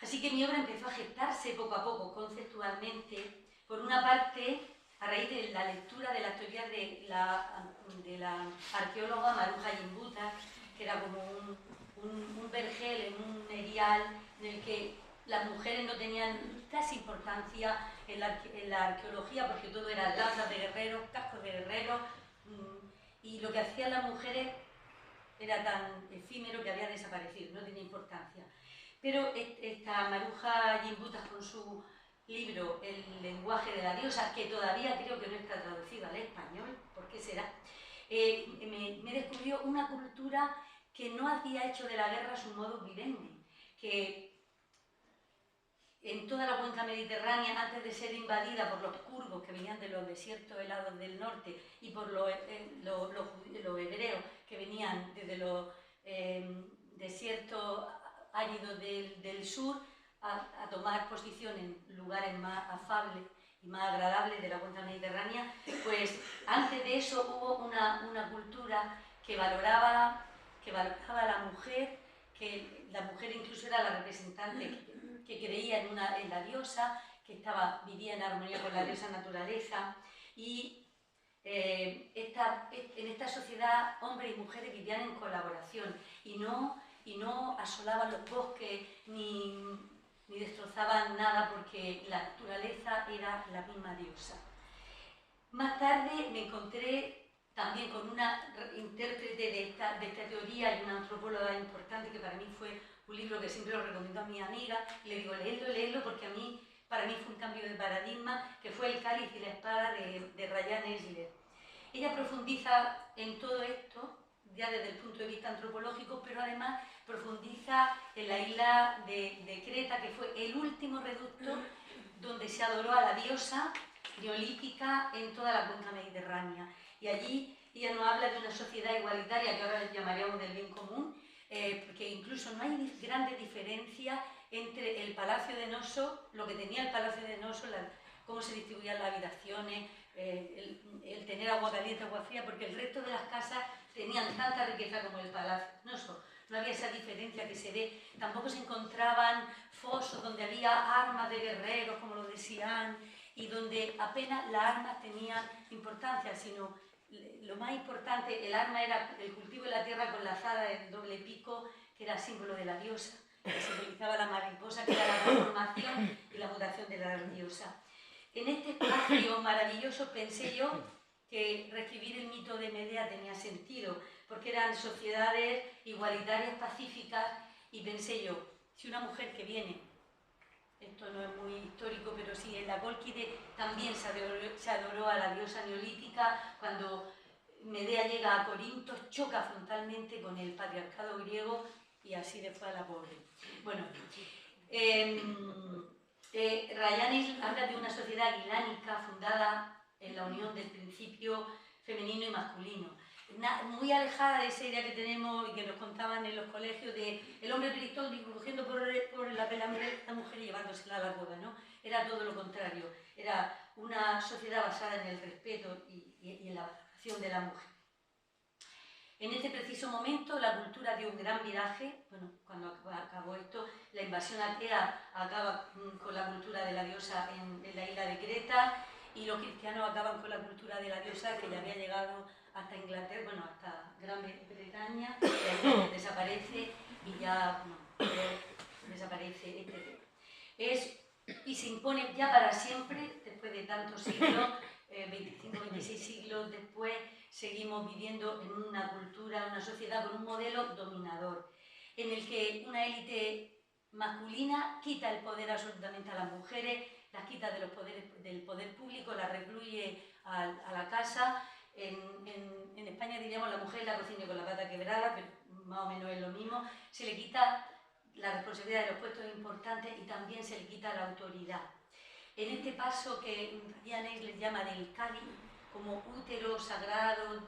Así que mi obra empezó a gestarse poco a poco, conceptualmente, por una parte, a raíz de la lectura de las teorías de la arqueóloga Maruja Gimbutas, que era como un vergel en un erial en el que las mujeres no tenían casi importancia en la arqueología, porque todo era lanzas de guerreros, cascos de guerreros, y lo que hacían las mujeres era tan efímero que había desaparecido, no tenía importancia. Pero esta Maruja Gimbutas, con su libro El lenguaje de la diosa, que todavía creo que no está traducido al español, ¿por qué será? Me descubrió una cultura que no había hecho de la guerra su modus vivendi, que en toda la cuenca mediterránea, antes de ser invadida por los kurdos que venían de los desiertos helados del norte y por los hebreos que venían desde los desiertos áridos del sur a tomar posición en lugares más afables y más agradables de la cuenca mediterránea, pues antes de eso hubo una cultura que valoraba a la mujer, que la mujer incluso era la representante que creía en la diosa, que vivía en armonía con la diosa naturaleza, y en esta sociedad hombres y mujeres vivían en colaboración y no asolaban los bosques ni destrozaban nada, porque la naturaleza era la misma diosa. Más tarde me encontré también con una intérprete de esta teoría y una antropóloga importante, que para mí fue un libro que siempre lo recomiendo a mi amiga, y le digo, léelo, porque para mí fue un cambio de paradigma, que fue El cáliz y la espada de Rayán Esler. Ella profundiza en todo esto, ya desde el punto de vista antropológico, pero además profundiza en la isla de Creta, que fue el último reducto donde se adoró a la diosa neolítica en toda la cuenca mediterránea. Y allí ella nos habla de una sociedad igualitaria, que ahora llamaríamos del bien común, porque incluso no hay grandes diferencias entre el Palacio de Noso, lo que tenía el Palacio de Noso, cómo se distribuían las habitaciones, el tener agua caliente, agua fría, porque el resto de las casas tenían tanta riqueza como el Palacio de Noso. No había esa diferencia que se ve. Tampoco se encontraban fosos donde había armas de guerreros, como lo decían, y donde apenas las armas tenían importancia, sino lo más importante, el arma era el cultivo de la tierra con la azada del doble pico, que era símbolo de la diosa, que simbolizaba la mariposa, que era la transformación y la mutación de la diosa. En este espacio maravilloso pensé yo que reescribir el mito de Medea tenía sentido, porque eran sociedades igualitarias, pacíficas, y pensé yo, si una mujer que viene, esto no es muy histórico, pero sí, en la Cólquide también se adoró a la diosa neolítica. Cuando Medea llega a Corinto, choca frontalmente con el patriarcado griego y así le fue a la pobre. Bueno, Rayanes habla de una sociedad aguilánica fundada en la unión del principio femenino y masculino, muy alejada de esa idea que tenemos y que nos contaban en los colegios de el hombre prehistórico cogiendo por la mujer y llevándosela a la boda, ¿no? Era todo lo contrario, era una sociedad basada en el respeto y en la valoración de la mujer. En este preciso momento la cultura dio un gran viraje. Bueno, cuando acabó esto, la invasión atea acaba con la cultura de la diosa en la isla de Creta, y los cristianos acaban con la cultura de la diosa que ya había llegado hasta Inglaterra, bueno, hasta Gran Bretaña, y desaparece y ya desaparece este tema. Y se impone ya para siempre, después de tantos siglos, 25, 26 siglos después, seguimos viviendo en una cultura, una sociedad con un modelo dominador, en el que una élite masculina quita el poder absolutamente a las mujeres, las quita del poder público, las recluye a la casa. En España diríamos la mujer en la cocina con la pata quebrada, pero más o menos es lo mismo. Se le quita la responsabilidad de los puestos importantes y también se le quita la autoridad. En este paso que Rayanes les llama del cáliz, como útero sagrado,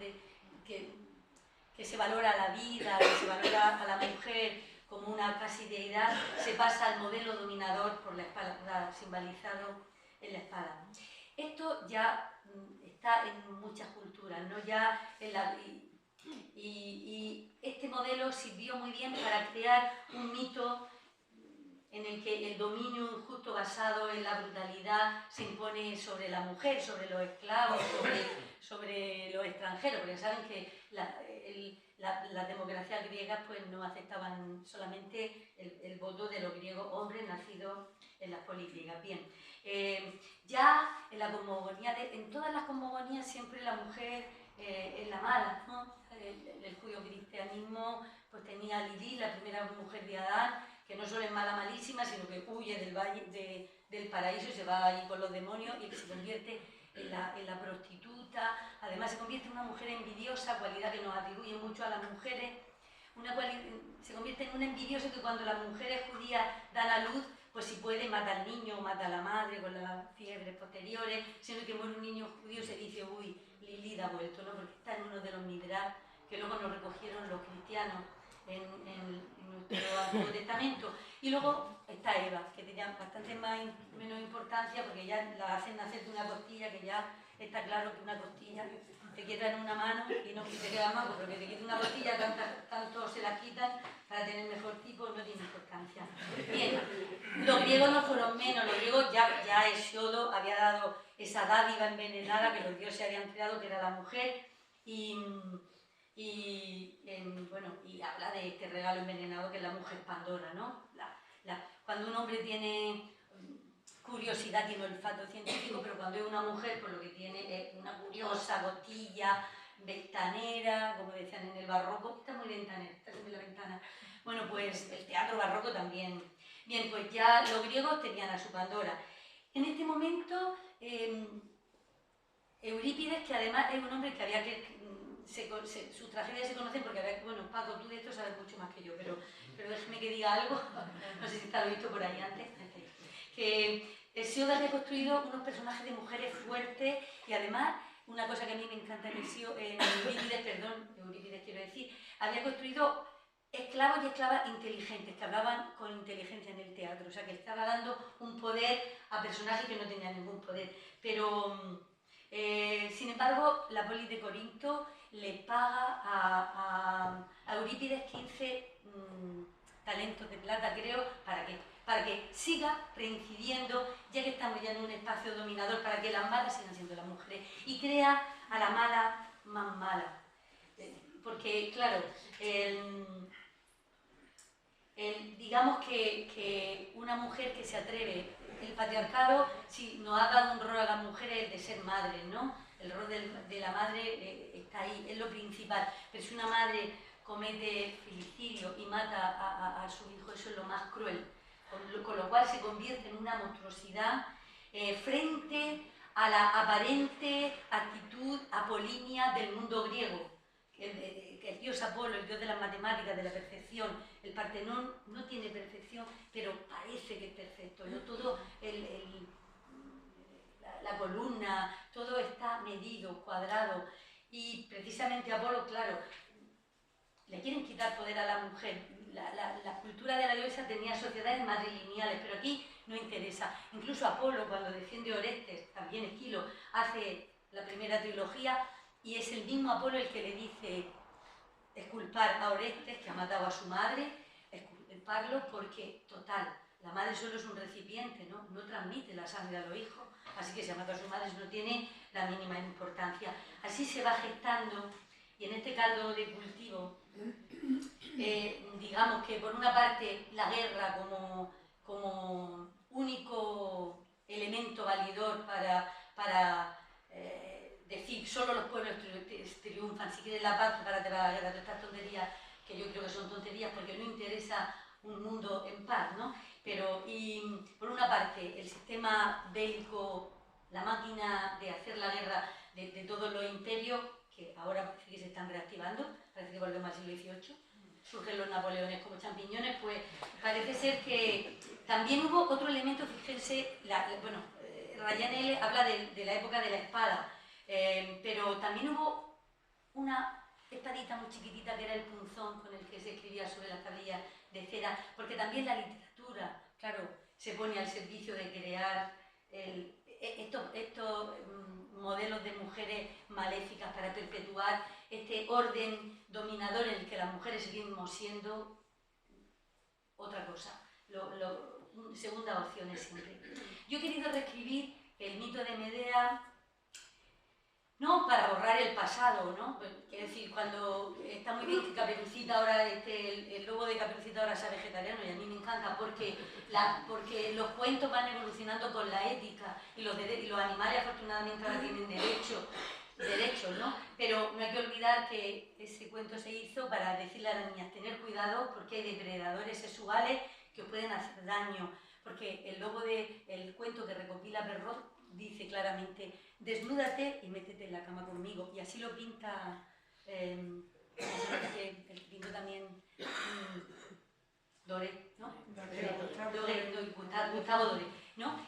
que se valora la vida, que se valora a la mujer como una casi deidad, se pasa al modelo dominador por la espada, simbolizado en la espada. Esto ya está en muchas culturas, ¿no? Ya y este modelo sirvió muy bien para crear un mito en el que el dominio injusto basado en la brutalidad se impone sobre la mujer, sobre los esclavos, sobre los extranjeros, porque saben que las democracias griegas pues, no aceptaban solamente el voto de los griegos hombres nacidos en las políticas. Bien, ya en la cosmogonía, en todas las cosmogonías siempre la mujer es la mala, ¿no? El judio-cristianismo pues, tenía a Lilith, la primera mujer de Adán, que no solo es mala, malísima, sino que huye del paraíso y se va allí con los demonios y que se convierte en la prostituta. Además se convierte en una mujer envidiosa, cualidad que nos atribuye mucho a las mujeres. Se convierte en una envidiosa que cuando las mujeres judías dan a luz, pues si puede mata al niño o mata a la madre con las fiebres posteriores. Siempre que muere un niño judío se dice, uy, Lilith ha vuelto, ¿no? Porque está en uno de los midrash que luego nos recogieron los cristianos en nuestro Antiguo Testamento. Y luego está Eva, que tenía bastante menos importancia porque ya la hacen nacer de una costilla, que ya está claro que una costilla te queda en una mano y no te queda más, porque te quita una costilla, tanto se la quitan para tener mejor tipo, no tiene importancia. Bien, los griegos no fueron menos, los griegos ya Hesiodo había dado esa dádiva envenenada que los dioses habían creado, que era la mujer, y habla de este regalo envenenado que es la mujer Pandora, ¿no? Cuando un hombre tiene curiosidad, tiene olfato científico, pero cuando es una mujer, pues lo que tiene es una curiosa gotilla, ventanera, como decían en el barroco. Está muy ventanera, está en la ventana. Bueno, pues el teatro barroco también. Bien, pues ya los griegos tenían a su Pandora. En este momento, Eurípides, que además es un hombre que había que... sus tragedias se conocen porque, bueno, Paco, tú de esto sabes mucho más que yo, pero déjeme que diga algo, no sé si está lo visto por ahí antes, que Hesíodo había construido unos personajes de mujeres fuertes y además, una cosa que a mí me encanta en Eurípides quiero decir, había construido esclavos y esclavas inteligentes, que hablaban con inteligencia en el teatro, o sea que estaba dando un poder a personajes que no tenían ningún poder, pero... sin embargo, la polis de Corinto le paga a Eurípides 15 talentos de plata, creo, para que siga reincidiendo, ya que estamos ya en un espacio dominador, para que las malas sigan siendo las mujeres, y crea a la mala más mala. Porque, claro, digamos que una mujer que se atreve, el patriarcado sí, nos ha dado un rol a las mujeres de ser madres, ¿no? el rol de la madre está ahí, es lo principal. Pero si una madre comete filicidio y mata a su hijo, eso es lo más cruel. Con lo cual se convierte en una monstruosidad frente a la aparente actitud apolínea del mundo griego. El dios Apolo, el dios de las matemáticas, de la perfección, el Partenón no tiene perfección, pero parece que es perfecto, ¿no? Todo la columna, todo está medido, cuadrado, y precisamente Apolo, claro, le quieren quitar poder a la mujer. La cultura de la diosa tenía sociedades matrilineales, pero aquí no interesa. Incluso Apolo, cuando defiende a Orestes, también Esquilo, hace la primera trilogía, y es el mismo Apolo el que le dice exculpar a Orestes, que ha matado a su madre, exculparlo porque, total, la madre solo es un recipiente, no transmite la sangre a los hijos, así que si ha matado a su madre no tiene la mínima importancia. Así se va gestando, y en este caldo de cultivo, digamos que por una parte la guerra como único elemento validor para decir solo los pueblos triunfan, si quieres la paz, prepárate para la guerra, todas estas tonterías que yo creo que son tonterías porque no interesa un mundo en paz, ¿no? Pero, y por una parte, el sistema bélico, la máquina de hacer la guerra de todos los imperios, que ahora parece que se están reactivando, parece que volvemos al siglo XVIII, surgen los napoleones como champiñones, pues parece ser que también hubo otro elemento, fíjense, Ryan L. habla de la época de la espada, pero también hubo una espadita muy chiquitita que era el punzón con el que se escribía sobre las tablillas de cera, porque también la literatura, claro, se pone al servicio de crear estos modelos de mujeres maléficas para perpetuar este orden dominador en el que las mujeres seguimos siendo otra cosa, segunda opción es siempre. Yo he querido reescribir el mito de Medea, no para borrar el pasado, ¿no? Quiero decir, cuando está muy bien que Caperucita ahora, el lobo de Caperucita ahora sea vegetariano, y a mí me encanta porque los cuentos van evolucionando con la ética y los animales afortunadamente ahora tienen derechos, ¿no? Pero no hay que olvidar que ese cuento se hizo para decirle a las niñas tener cuidado porque hay depredadores sexuales que os pueden hacer daño, porque el cuento que recopila Perrault dice claramente: desnúdate y métete en la cama conmigo, y así lo pinta el pinto también Doré, ¿no? Gustavo Doré, ¿no?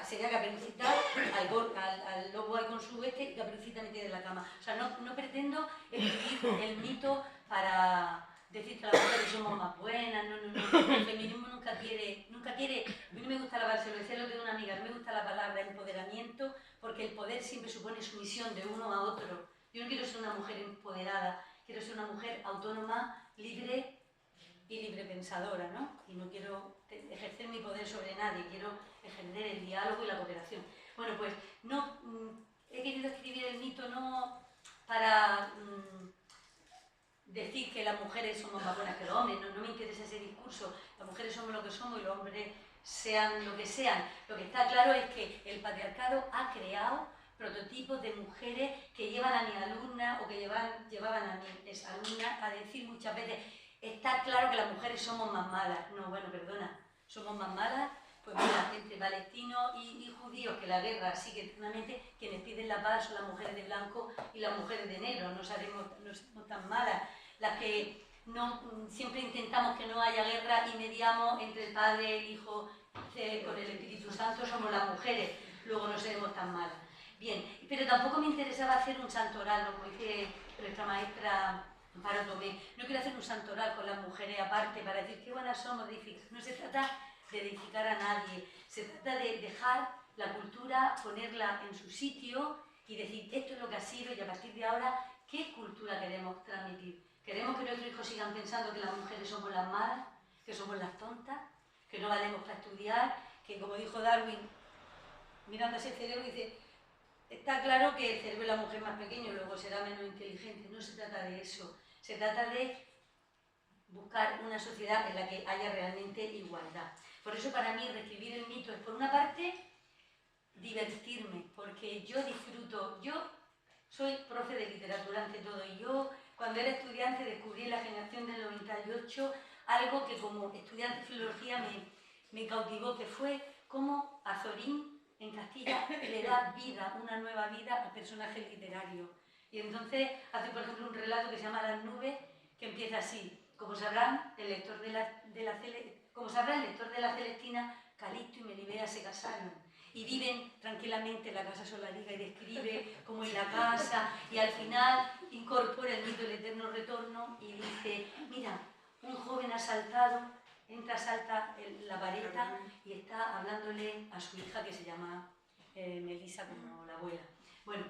Sería Caperucita al lobo ahí con su y Caperucita metida en la cama. O sea, no pretendo escribir el mito para decir que las mujeres somos más buenas, no. El feminismo nunca quiere, a mí no me gusta lavarse, lo decía lo de una amiga, no me gusta la palabra empoderamiento, porque el poder siempre supone sumisión de uno a otro. Yo no quiero ser una mujer empoderada, quiero ser una mujer autónoma, libre y librepensadora, ¿no? Y no quiero ejercer mi poder sobre nadie, quiero ejercer el diálogo y la cooperación. Bueno, pues he querido escribir el mito no para decir que las mujeres somos más buenas que los hombres, no me interesa ese discurso, las mujeres somos lo que somos y los hombres sean lo que sean. Lo que está claro es que el patriarcado ha creado prototipos de mujeres que llevan a mi alumna o que llevaban a mis alumnas a decir muchas veces: está claro que las mujeres somos más malas. No, bueno, perdona, somos más malas. Pues mira, entre palestinos y judíos, que la guerra sigue eternamente, quienes piden la paz son las mujeres de blanco y las mujeres de negro, no somos tan malas. Las que siempre intentamos que no haya guerra y mediamos entre el Padre, el Hijo, con el Espíritu Santo, somos las mujeres, luego no seremos tan malas. Bien, pero tampoco me interesaba hacer un santoral, ¿no? Como dice nuestra maestra Amparo Tomé, no quiero hacer un santoral con las mujeres aparte para decir qué buenas somos, no se trata de edificar a nadie, se trata de dejar la cultura, ponerla en su sitio y decir esto es lo que ha sido y a partir de ahora, ¿qué cultura queremos transmitir? ¿Queremos que nuestros hijos sigan pensando que las mujeres somos las malas, que somos las tontas, que no valemos para estudiar, que como dijo Darwin, mirando ese cerebro, dice: está claro que el cerebro de la mujer es más pequeño, luego será menos inteligente? No se trata de eso, se trata de buscar una sociedad en la que haya realmente igualdad. Por eso para mí reescribir el mito es, por una parte, divertirme, porque yo disfruto, yo soy profe de literatura ante todo y yo cuando era estudiante descubrí en la generación del 98 algo que como estudiante de filología me cautivó, que fue cómo Azorín en Castilla le da vida, una nueva vida al personaje literario. Y entonces hace por ejemplo un relato que se llama Las nubes, que empieza así: como sabrán, el lector de la Celestina, Calixto y Melibea se casaron y viven tranquilamente en la casa solariga, y describe como en la casa, y al final incorpora el mito del eterno retorno y dice: mira, un joven asaltado entra, salta la vareta y está hablándole a su hija, que se llama Melisa, como la abuela. Bueno,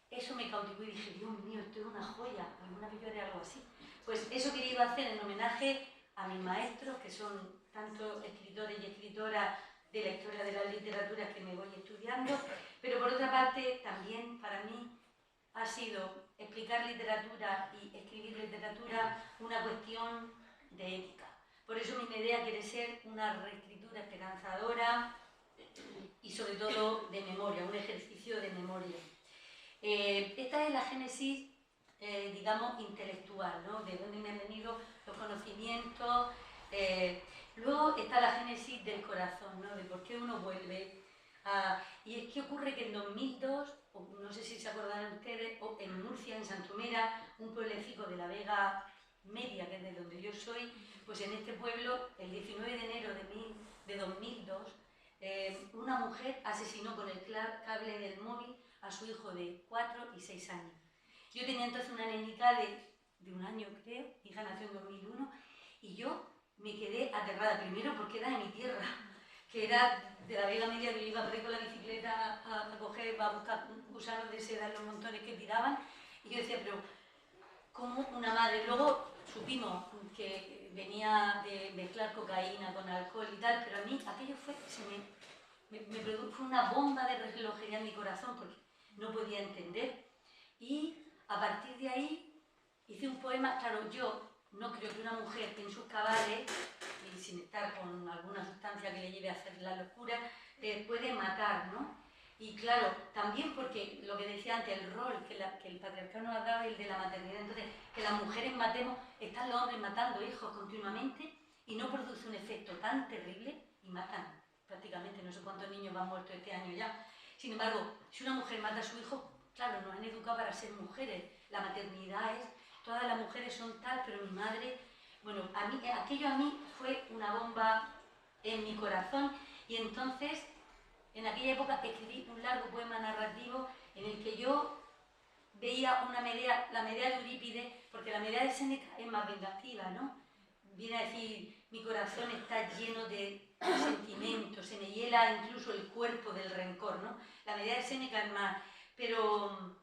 eso me cautivó y dije: Dios mío, esto es una joya, alguna vez yo haré algo así. Pues eso he querido hacer en homenaje a mis maestros, que son tanto escritores y escritoras de la historia de la literatura que me voy estudiando, pero por otra parte también para mí ha sido explicar literatura y escribir literatura una cuestión de ética. Por eso mi idea quiere ser una reescritura esperanzadora y sobre todo de memoria, un ejercicio de memoria. Esta es la génesis, digamos, intelectual, ¿no? De dónde me han venido los conocimientos. Luego está la génesis del corazón, ¿no? De por qué uno vuelve. Y es que ocurre que en 2002, no sé si se acordarán ustedes, en Murcia, en Santomera, un pueblecito de la Vega Media, que es de donde yo soy, pues en este pueblo, el 19 de enero de 2002, una mujer asesinó con el cable del móvil a su hijo de 4 y 6 años. Yo tenía entonces una nenita de un año, creo, mi hija nació en 2001, y yo me quedé aterrada, primero porque era de mi tierra, que era de la Vega Media, que yo iba por ahí con la bicicleta a buscar gusanos de seda en los montones que tiraban, y yo decía, pero ¿cómo una madre? Luego supimos que venía de mezclar cocaína con alcohol y tal, pero a mí aquello me produjo una bomba de relojería en mi corazón, porque no podía entender. Y a partir de ahí hice un poema. Claro, yo no creo que una mujer en sus cabales, y sin estar con alguna sustancia que le lleve a hacer la locura, puede matar, ¿no? Y claro, también porque lo que decía antes, el rol que el patriarcado nos ha dado, el de la maternidad, entonces que las mujeres matemos, están los hombres matando hijos continuamente y no produce un efecto tan terrible, y matan prácticamente no sé cuántos niños van muertos este año ya. Sin embargo, si una mujer mata a su hijo, claro, nos han educado para ser mujeres, la maternidad es, todas las mujeres son tal, pero mi madre, bueno, aquello a mí fue una bomba en mi corazón, y entonces en aquella época escribí un largo poema narrativo en el que yo veía la Medea de Eurípides, porque la Medea de Séneca es más vengativa, ¿no? Viene a decir: mi corazón está lleno de sentimientos, se me hiela incluso el cuerpo del rencor, ¿no? La Medea de Séneca es más, pero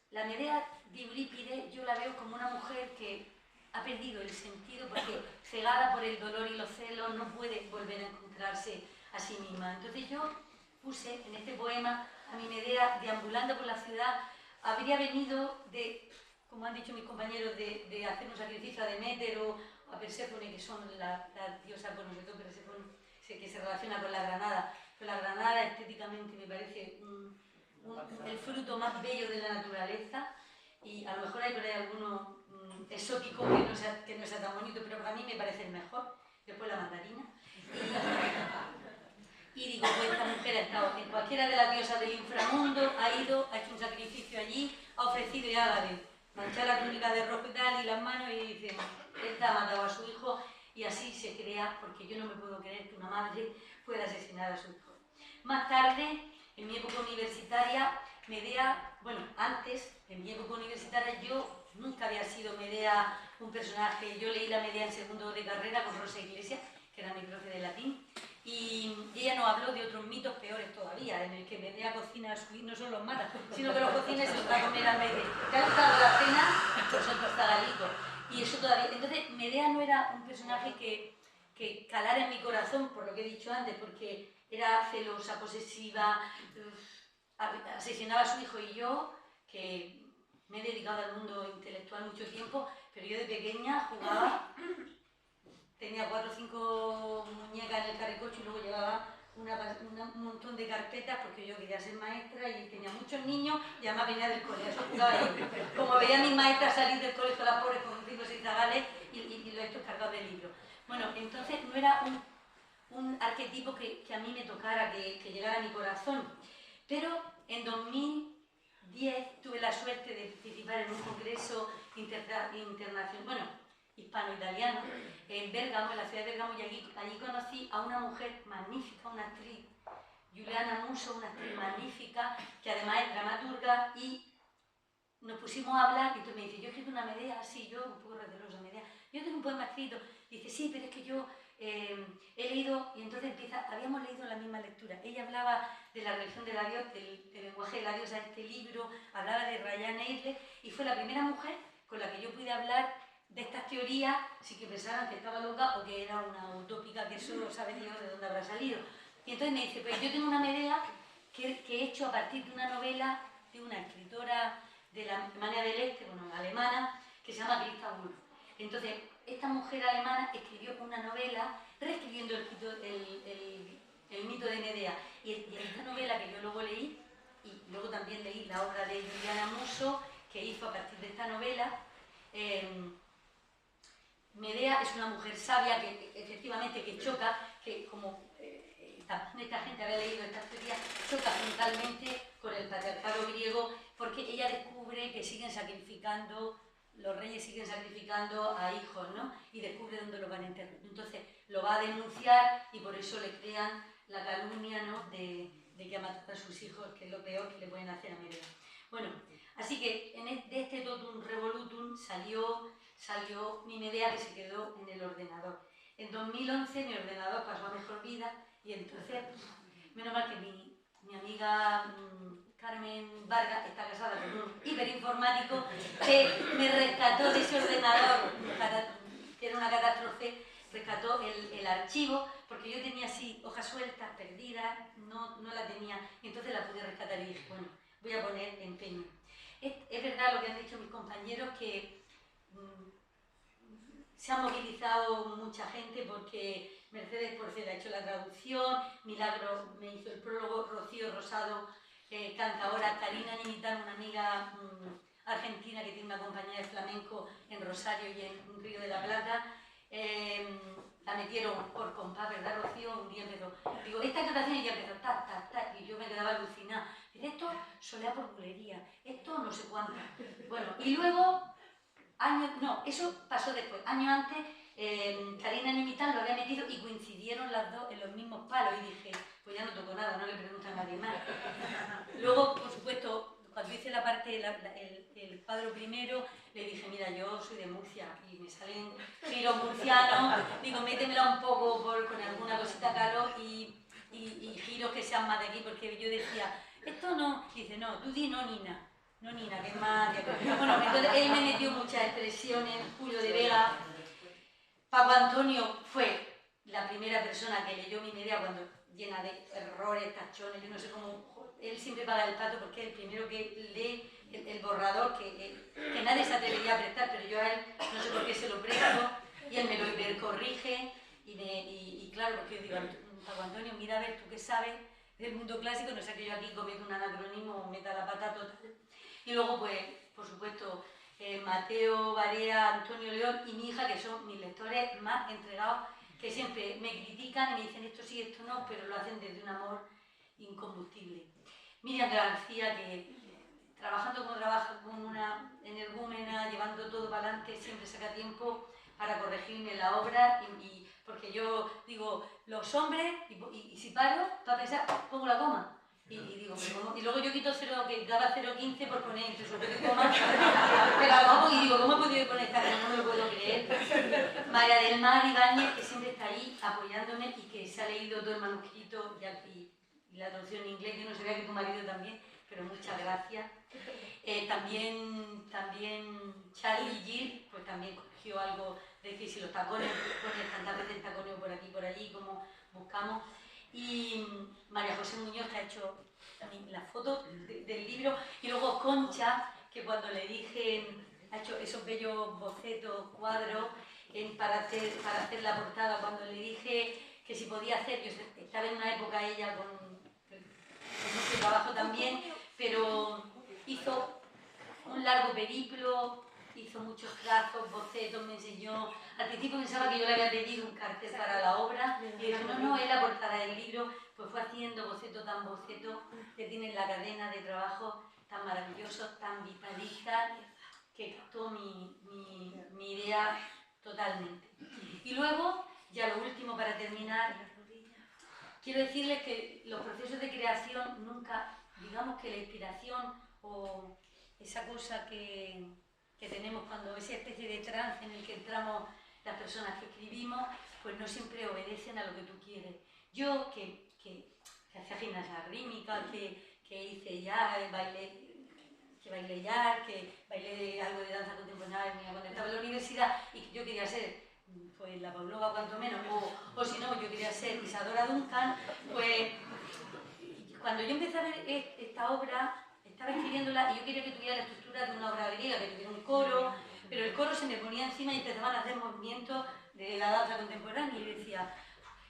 la Medea de Eurípides yo la veo como una mujer que ha perdido el sentido, porque cegada por el dolor y los celos no puede volver a encontrarse a sí misma. Entonces yo puse en este poema a mi Medea deambulando por la ciudad. Habría venido de, como han dicho mis compañeros, de hacer un sacrificio a Deméter o a Perséfone, que son la diosa, bueno, sobre todo Perséfone, que se relaciona con la granada. Pero la granada estéticamente me parece el fruto más bello de la naturaleza, y a lo mejor hay por ahí alguno exótico que no sea tan bonito, pero para mí me parece el mejor, después la mandarina. Y digo, pues esta mujer ha estado en cualquiera de las diosas del inframundo, ha ido, ha hecho un sacrificio allí, ha ofrecido, y hágale, manchar la túnica de rojo y tal, y las manos, y dice, esta ha matado a su hijo, y así se crea, porque yo no me puedo creer que una madre pueda asesinar a su hijo. Más tarde, en mi época universitaria, Medea, bueno, antes, en mi época universitaria, yo nunca había sido Medea un personaje. Yo leí la Medea en segundo de carrera con Rosa Iglesias, que era mi profe de latín, y ella nos habló de otros mitos peores todavía, en el que Medea cocina a su hijo, no solo los mata, sino que los cocina y se los va a comer a Medea. ¿Te ha gustado la cena? Pues son tostadalitos. Y eso todavía. Entonces, Medea no era un personaje que calara en mi corazón, por lo que he dicho antes, porque era celosa, posesiva, asesinaba a su hijo. Y yo, que me he dedicado al mundo intelectual mucho tiempo, pero yo de pequeña jugaba, tenía 4 o 5 muñecas en el carricoche y luego llevaba un montón de carpetas porque yo quería ser maestra y tenía muchos niños y además venía del colegio. Como veía a mis maestras salir del colegio, las pobres con 5 o 6 zagales y los estos cargados de libros. Bueno, entonces no era un arquetipo que a mí me tocara, que llegara a mi corazón. Pero en 2010 tuve la suerte de participar en un congreso internacional, bueno, hispano-italiano, en Bérgamo, en la ciudad de Bérgamo, y allí conocí a una mujer magnífica, una actriz, Giuliana Musso, una actriz magnífica, que además es dramaturga, y nos pusimos a hablar, y entonces me dice, yo he escrito una Medea, sí, yo un poco recelosa, Medea, yo tengo un poema escrito, dice, sí, pero es que yo he leído, y entonces habíamos leído la misma lectura, ella hablaba de la religión de la diosa, del lenguaje de la diosa, este libro, hablaba de Ryan Eirle, y fue la primera mujer con la que yo pude hablar de estas teorías, sin que pensaran que estaba loca o que era una utópica, que eso sabe Dios de dónde habrá salido. Y entonces me dice, pues yo tengo una Medea que he hecho a partir de una novela de una escritora de la Alemania del Este, bueno, alemana, que se llama Christa Wolf. Entonces, esta mujer alemana escribió una novela reescribiendo el mito de Medea. Y esta novela que yo luego leí, y luego también leí la obra de Giuliana Musso, que hizo a partir de esta novela, Medea es una mujer sabia que efectivamente que choca, que como esta gente había leído estas teorías, choca frontalmente con el patriarcado griego, porque ella descubre que siguen sacrificando, los reyes siguen sacrificando a hijos, ¿no? Y descubre dónde lo van a enterrar. Entonces lo va a denunciar y por eso le crean la calumnia, ¿no? de que ha matado a sus hijos, que es lo peor que le pueden hacer a Medea. Bueno, así que de este totum revolutum salió mi Medea, que se quedó en el ordenador. En 2011 mi ordenador pasó a mejor vida y entonces, menos mal que mi amiga Carmen Vargas está casada con un hiperinformático que me rescató de ese ordenador, que era una catástrofe, rescató el archivo, porque yo tenía así hojas sueltas, perdidas, no la tenía, y entonces la pude rescatar y dije, bueno, voy a poner empeño. Es verdad lo que han dicho mis compañeros, que se ha movilizado mucha gente porque Mercedes Porcel ha hecho la traducción, Milagro me hizo el prólogo, Rocío Rosado canta ahora, Karina Nimitano, una amiga argentina que tiene una compañía de flamenco en Rosario y en Río de la Plata, la metieron por compás, ¿verdad, Rocío? Un día empezó, digo, esta cantación, y ya empezó, y yo me quedaba alucinada. Dice, esto solea por bulería, esto no sé cuánto. Bueno, y luego, eso pasó después. Años antes, Karina Nimitán lo había metido y coincidieron las dos en los mismos palos y dije, pues ya no toco nada, no le preguntan a nadie más. Luego, por supuesto, cuando hice la parte, el cuadro primero, le dije, mira, yo soy de Murcia y me salen giros murcianos, digo, métemela un poco con alguna cosita calor y giros que sean más de aquí, porque yo decía, esto no, dice, no, tú di no, Nina. No, Nina, que es más... Bueno, entonces él me metió muchas expresiones, Julio de Vega. Paco Antonio fue la primera persona que leyó mi Medea cuando llena de errores, tachones, yo no sé cómo... Él siempre paga el pato porque es el primero que lee el borrador, que nadie se atrevería a prestar, pero yo a él no sé por qué se lo presto, y él me lo hipercorrige, y claro, porque yo digo, Paco Antonio, mira a ver, tú qué sabes del mundo clásico, no sé que yo aquí cometo un anacronismo o meta la pata total. Y luego, pues, por supuesto, Mateo, Barea, Antonio León y mi hija, que son mis lectores más entregados, que siempre me critican y me dicen esto sí, esto no, pero lo hacen desde un amor incombustible. Miriam García, que trabajando como trabaja como una energúmena, llevando todo para adelante, siempre saca tiempo para corregirme la obra, porque yo digo, los hombres, y si paro, para pensar, pongo la coma. Y digo, y luego yo quito 0, que daba 0,15 por poner entre su y coma, pero a lo mejor, y digo, ¿cómo he podido poner esta? No me lo puedo creer. María del Mar Ibáñez, que siempre está ahí apoyándome y que se ha leído todo el manuscrito y la traducción en inglés, yo no sabía que tu marido también, pero muchas gracias. También Charlie Gil, pues también cogió algo de que si los tacones, poner tantas veces el taconeo por aquí y por allí, como buscamos. Y María José Muñoz, que ha hecho las fotos del libro, y luego Concha, que cuando le dije, ha hecho esos bellos bocetos, cuadros, para hacer la portada, cuando le dije que si podía hacer, yo estaba en una época ella con mucho trabajo también, pero hizo un largo periplo, hizo muchos trazos, bocetos, me enseñó. Al principio pensaba que yo le había pedido un cartel para la obra y dije, no, es la portada del libro. Pues fue haciendo boceto tras boceto, que tiene la cadena de trabajo tan maravilloso, tan vitalista, que captó mi idea totalmente. Y luego, ya lo último para terminar, quiero decirles que los procesos de creación nunca, digamos que la inspiración o esa cosa que tenemos cuando esa especie de trance en el que entramos las personas que escribimos, pues no siempre obedecen a lo que tú quieres. Yo que hacía gimnasia rítmica, que hice ya, bailé ya, que bailé algo de danza contemporánea cuando estaba en la universidad y que yo quería ser pues la Pavlova cuanto menos, o si no, yo quería ser Isadora Duncan, pues cuando yo empecé a ver esta obra, estaba escribiéndola y yo quería que tuviera la estructura de una obra griega, que tuviera un coro, pero el coro se me ponía encima y empezaban a hacer movimientos de la danza contemporánea y yo decía,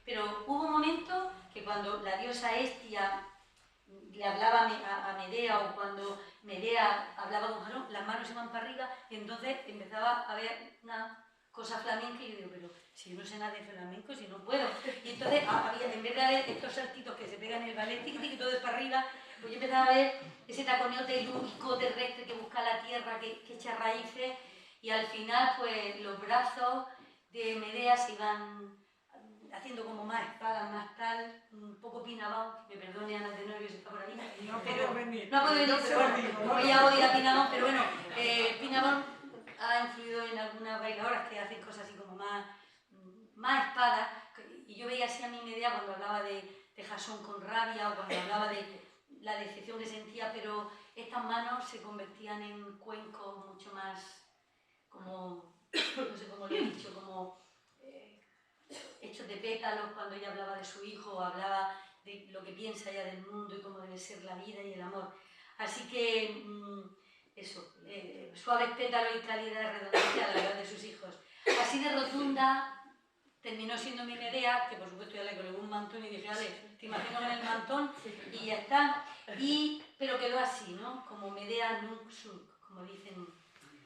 pero hubo un momento que cuando la diosa Hestia le hablaba a Medea o cuando Medea hablaba con Jalón, las manos se iban para arriba y entonces empezaba a ver una cosa flamenca y yo digo, pero si yo no sé nada de flamenco, si no puedo. Y entonces había, en vez de haber estos saltitos que se pegan en el ballet, y todo es para arriba, pues yo empezaba a ver ese taconeo telúrico, terrestre que busca la tierra, que echa raíces y al final pues los brazos de Medea se iban haciendo como más espadas, más tal, un poco Pinabón, me perdone Ana Tenorio si está por ahí. No puedo venir. No puedo venir, pero bueno, como ella odia Pinabón, pero bueno, Pinabón ha influido en algunas bailadoras que hacen cosas así como más espadas, y yo veía así a mi Medea cuando hablaba de Jasón con rabia o cuando hablaba de la decepción que sentía, pero estas manos se convertían en cuencos mucho más como, no sé cómo lo he dicho, como hechos de pétalos cuando ella hablaba de su hijo o hablaba de lo que piensa ella del mundo y cómo debe ser la vida y el amor. Así que eso, suaves pétalos y calidad redondita a la edad de sus hijos. Así de rotunda terminó siendo mi Medea, que por supuesto ya le colgué un mantón y dije, Ale, te imagino con el mantón y ya está. Pero quedó así, ¿no? Como Medea nunc sunt, como dicen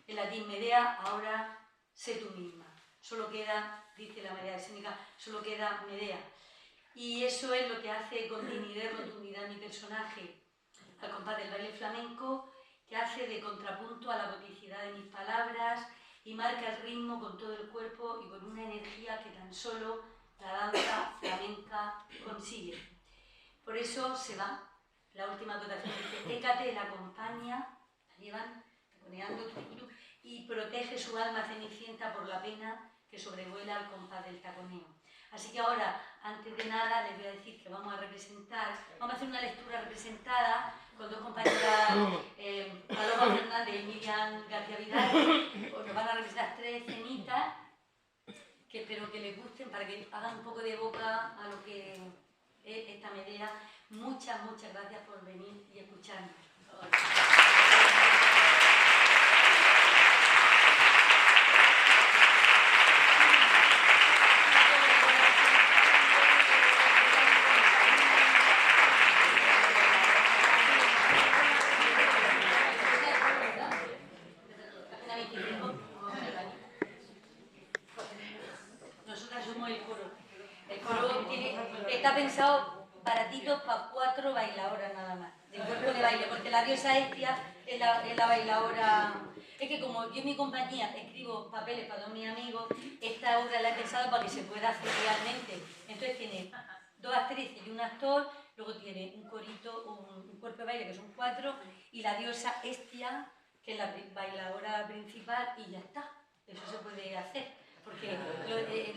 en latín, Medea, ahora sé tú misma. Solo queda, dice la María Escénica, solo queda Medea. Y eso es lo que hace continuidad y rotundidad mi personaje, al compás del baile flamenco, que hace de contrapunto a la goticidad de mis palabras y marca el ritmo con todo el cuerpo y con una energía que tan solo la danza flamenca consigue. Por eso se va. La última acotación dice, Hécate la acompaña, la llevan taconeando y protege su alma cenicienta por la pena que sobrevuela al compás del taconeo. Así que ahora, antes de nada, les voy a decir que vamos a representar, vamos a hacer una lectura representada con dos compañeras, Paloma Fernández y Miriam García Vidal, nos van a representar 3 escenitas que espero que les gusten para que hagan un poco de boca a lo que es esta Medea. Muchas gracias por venir y escucharnos. Nosotras somos el coro. El coro está pensado baratitos para 4 bailadoras nada más, del cuerpo de baile, porque la diosa Hestia es la bailadora. Es que como yo en mi compañía escribo papeles para todos mis amigos, esta obra la he pensado para que se pueda hacer realmente. Entonces tiene 2 actrices y un actor, luego tiene un corito, un cuerpo de baile que son 4, y la diosa Hestia, que es la bailadora principal, y ya está. Eso se puede hacer. Porque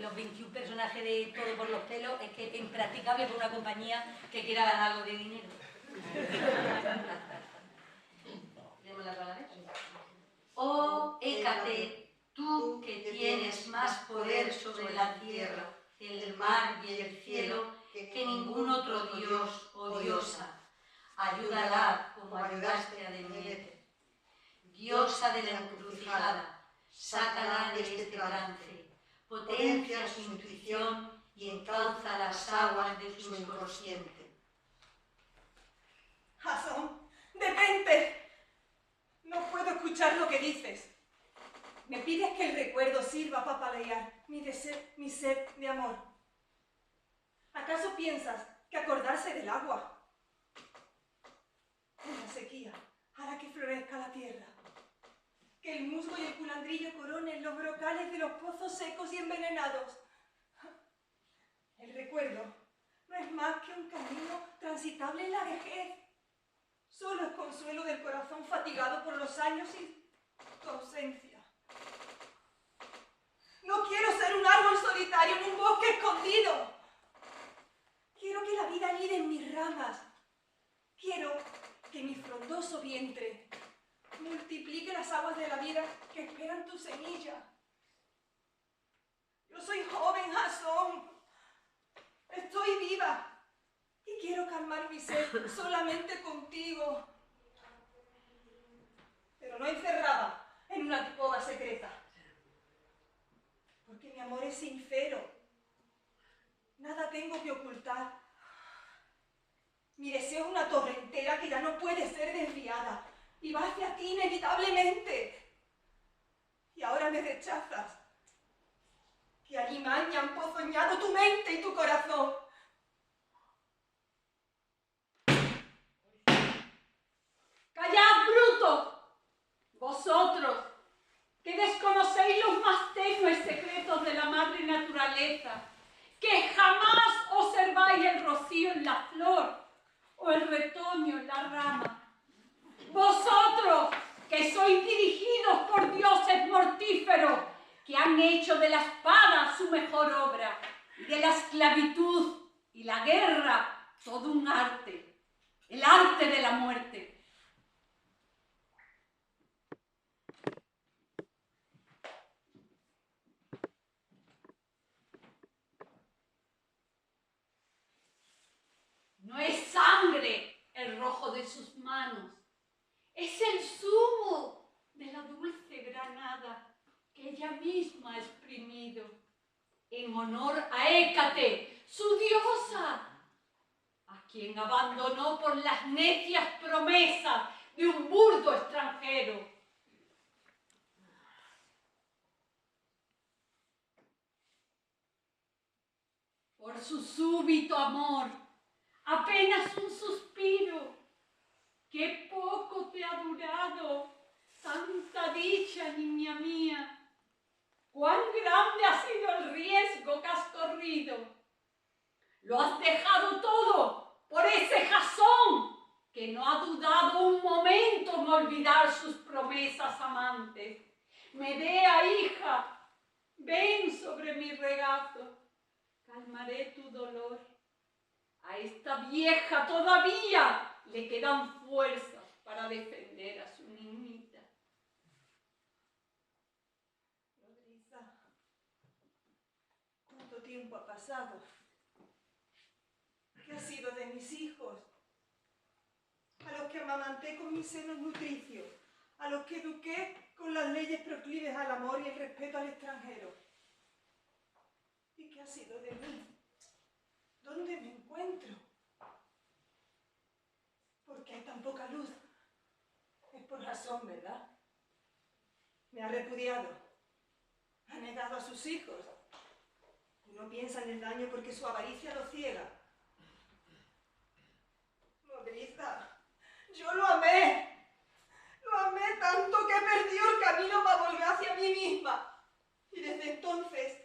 los 21 personajes de Todo por los pelos es que es impracticable para una compañía que quiera ganar algo de dinero. ¿Leemos la palabra? Oh, Hécate, tú que tienes más poder sobre la tierra, el mar y el cielo que ningún otro dios o diosa, ayúdala como ayudaste a Demeter. Diosa de la encrucijada, sácala de este trance, potencia su intuición y encauza las aguas de su inconsciente. Jasón, detente. No puedo escuchar lo que dices. Me pides que el recuerdo sirva para paliar mi sed de amor. ¿Acaso piensas que acordarse del agua en la sequía hará que florezca la tierra? Que el musgo y el culandrillo coronen los brocales de los pozos secos y envenenados. El recuerdo no es más que un camino transitable en la vejez. Solo es consuelo del corazón fatigado por los años y tu ausencia. No quiero ser un árbol solitario en un bosque escondido. Quiero que la vida anide en mis ramas. Quiero que mi frondoso vientre multiplique las aguas de la vida que esperan tu semilla. Yo soy joven, Jasón. Estoy viva y quiero calmar mi sed solamente contigo. Pero no encerrada en una alcoba secreta. Porque mi amor es sincero. Nada tengo que ocultar. Mi deseo es una torrentera que ya no puede ser desviada y va hacia ti inevitablemente. Y ahora me rechazas. Que alimaña han ponzoñado tu mente y tu corazón. ¡Callad, brutos! Vosotros, que desconocéis los más tenues secretos de la madre naturaleza, que jamás observáis el rocío en la flor o el retoño en la rama. Vosotros, que sois dirigidos por dioses mortíferos, que han hecho de la espada su mejor obra, y de la esclavitud y la guerra todo un arte, el arte de la muerte. No es sangre el rojo de sus manos, es el zumo de la dulce granada que ella misma ha exprimido en honor a Hécate, su diosa, a quien abandonó por las necias promesas de un burdo extranjero. Por su súbito amor, apenas un suspiro, qué poco te ha durado, santa dicha, niña mía. Cuán grande ha sido el riesgo que has corrido. Lo has dejado todo por ese Jasón que no ha dudado un momento en olvidar sus promesas amantes. Medea, hija, ven sobre mi regazo, calmaré tu dolor. A esta vieja todavía le quedan fuerzas para defender a su niñita. Nodriza, ¿cuánto tiempo ha pasado? ¿Qué ha sido de mis hijos? A los que amamanté con mis senos nutricios, a los que eduqué con las leyes proclives al amor y el respeto al extranjero. ¿Y qué ha sido de mí? ¿Dónde me encuentro? ¿Por qué hay tan poca luz? Es por Jasón, ¿verdad? Me ha repudiado. Ha negado a sus hijos. Y no piensa en el daño porque su avaricia lo ciega. Nodriza, yo lo amé. Lo amé tanto que he perdido el camino para volver hacia mí misma. Y desde entonces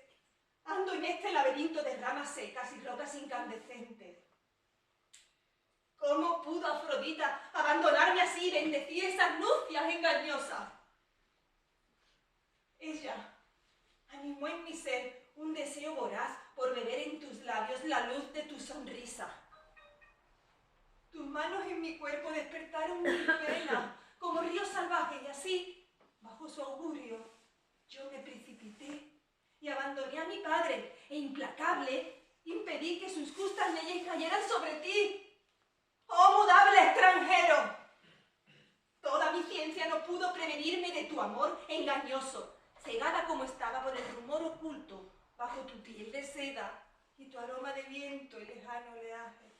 ando en este laberinto de ramas secas y rocas incandescentes. ¿Cómo pudo Afrodita abandonarme así y bendecir esas nupcias engañosas? Ella animó en mi ser un deseo voraz por beber en tus labios la luz de tu sonrisa. Tus manos en mi cuerpo despertaron mi pena como río salvaje y así, bajo su augurio, yo me precipité y abandoné a mi padre e implacable impedí que sus justas leyes cayeran sobre ti. ¡Oh, mudable extranjero! Toda mi ciencia no pudo prevenirme de tu amor engañoso, cegada como estaba por el rumor oculto bajo tu piel de seda y tu aroma de viento y lejano oleaje.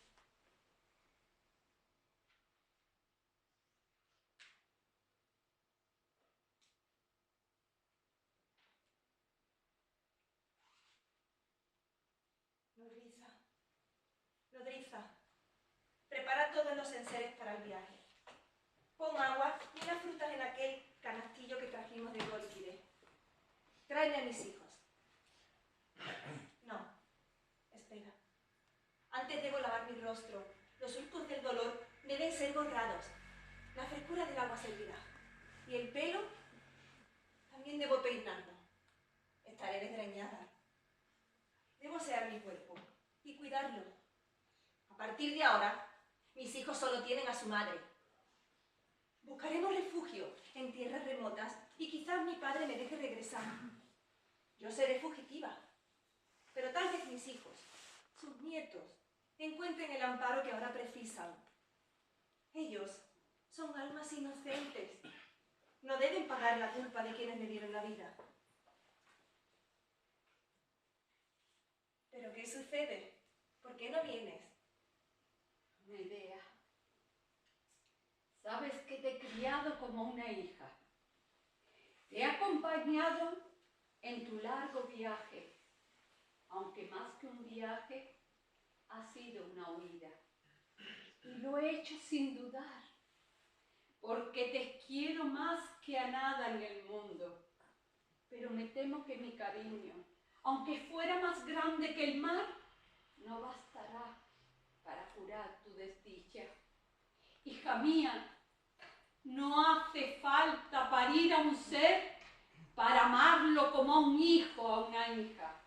Nodriza, prepara todos los enseres para el viaje. Pon agua y unas frutas en aquel canastillo que trajimos de Golquide. Tráeme a mis hijos. No, espera. Antes debo lavar mi rostro. Los surcos del dolor deben ser borrados. La frescura del agua servirá. Y el pelo también debo peinarlo. Estaré desgreñada. Debo asear mi cuerpo y cuidarlo. A partir de ahora, mis hijos solo tienen a su madre. Buscaremos refugio en tierras remotas y quizás mi padre me deje regresar. Yo seré fugitiva, pero tal vez mis hijos, sus nietos, encuentren el amparo que ahora precisan. Ellos son almas inocentes. No deben pagar la culpa de quienes me dieron la vida. ¿Pero qué sucede? ¿Por qué no vienes? Medea, sabes que te he criado como una hija. Te he acompañado en tu largo viaje, aunque más que un viaje, ha sido una huida. Y lo he hecho sin dudar, porque te quiero más que a nada en el mundo. Pero me temo que mi cariño, aunque fuera más grande que el mar, no bastará para curar tu desdicha. Hija mía, no hace falta parir a un ser para amarlo como a un hijo o a una hija.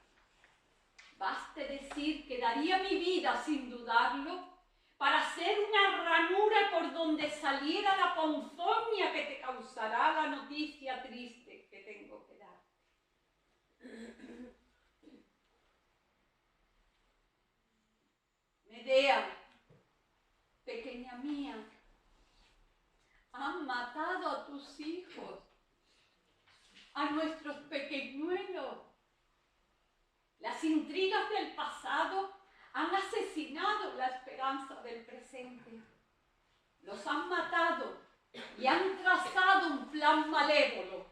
Baste decir que daría mi vida sin dudarlo para ser una ranura por donde saliera la ponzoña que te causará la noticia triste que tengo que darte. Medea, pequeña mía, han matado a tus hijos, a nuestros pequeñuelos. Las intrigas del pasado han asesinado la esperanza del presente. Los han matado y han trazado un plan malévolo.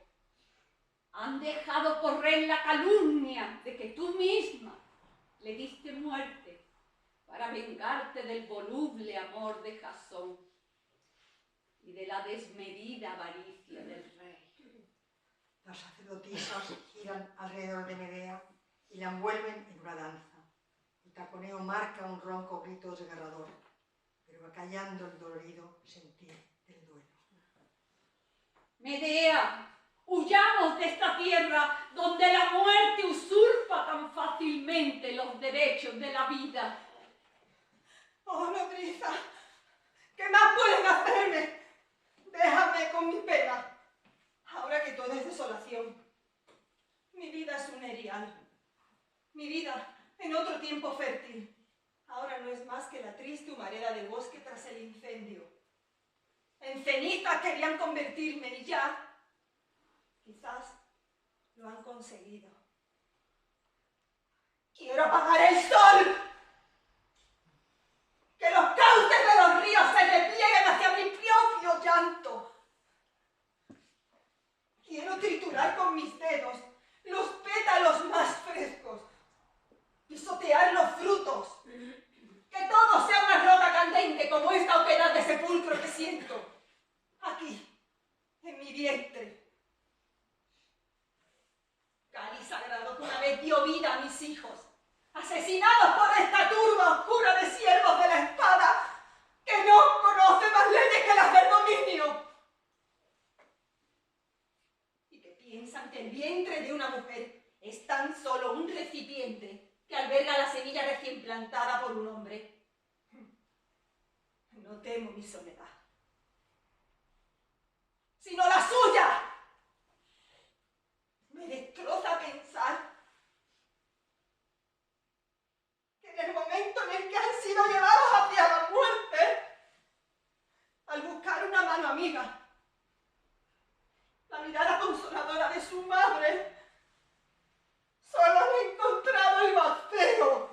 Han dejado correr la calumnia de que tú misma le diste muerte para vengarte del voluble amor de Jasón y de la desmedida avaricia del rey. Las sacerdotisas giran alrededor de Medea y la envuelven en una danza. El taconeo marca un ronco grito desgarrador, pero acallando el dolorido sentir del duelo. Medea, huyamos de esta tierra donde la muerte usurpa tan fácilmente los derechos de la vida. Oh, nodriza, ¿qué más pueden hacerme? Déjame con mi pena, ahora que todo es desolación. Mi vida es un erial. Mi vida en otro tiempo fértil. Ahora no es más que la triste humareda del bosque tras el incendio. En ceniza querían convertirme y ya, quizás, lo han conseguido. Quiero apagar el sol. Que los cauces de los ríos se replieguen hacia mi propio llanto. Quiero triturar con mis dedos los pétalos más frescos, pisotear los frutos, que todo sea una roca candente como esta oquedad de sepulcro que siento aquí, en mi vientre. Cáliz sagrado que una vez dio vida a mis hijos, asesinados por esta turba oscura de siervos de la espada, que no conoce más leyes que las del dominio, y que piensan que el vientre de una mujer es tan solo un recipiente que alberga la semilla recién plantada por un hombre. No temo mi soledad, sino la suya. Me destroza pensar que en el momento en el que han sido llevados hacia la muerte, al buscar una mano amiga, la mirada consoladora de su madre, solo han encontrado el vacío.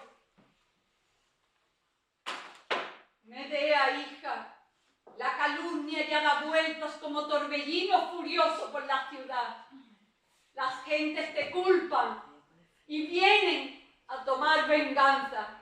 furioso por la ciudad. Las gentes te culpan y vienen a tomar venganza.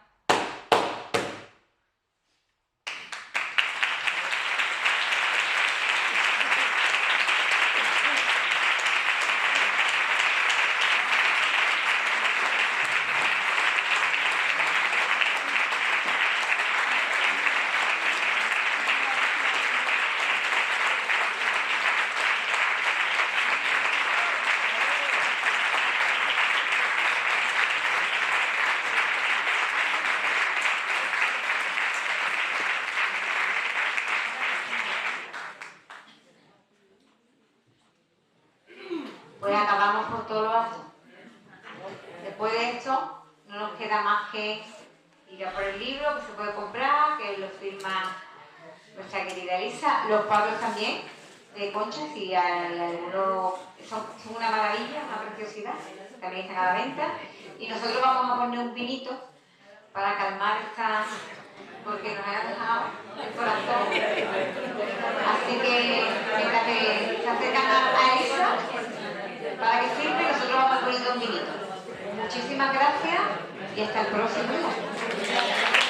Pues acabamos por todo lo alto. Después de esto, no nos queda más que ir a por el libro, que se puede comprar, que lo firma nuestra querida Elisa. Los cuadros también, de Concha, si hay alguno, son una maravilla, una preciosidad, también están a la venta. Y nosotros vamos a poner un vinito para calmar esta, porque nos ha dejado el corazón. Así que mientras que se acercan a Elisa, para que sirve, nosotros vamos poniendo un vinito. Muchísimas gracias y hasta el próximo día.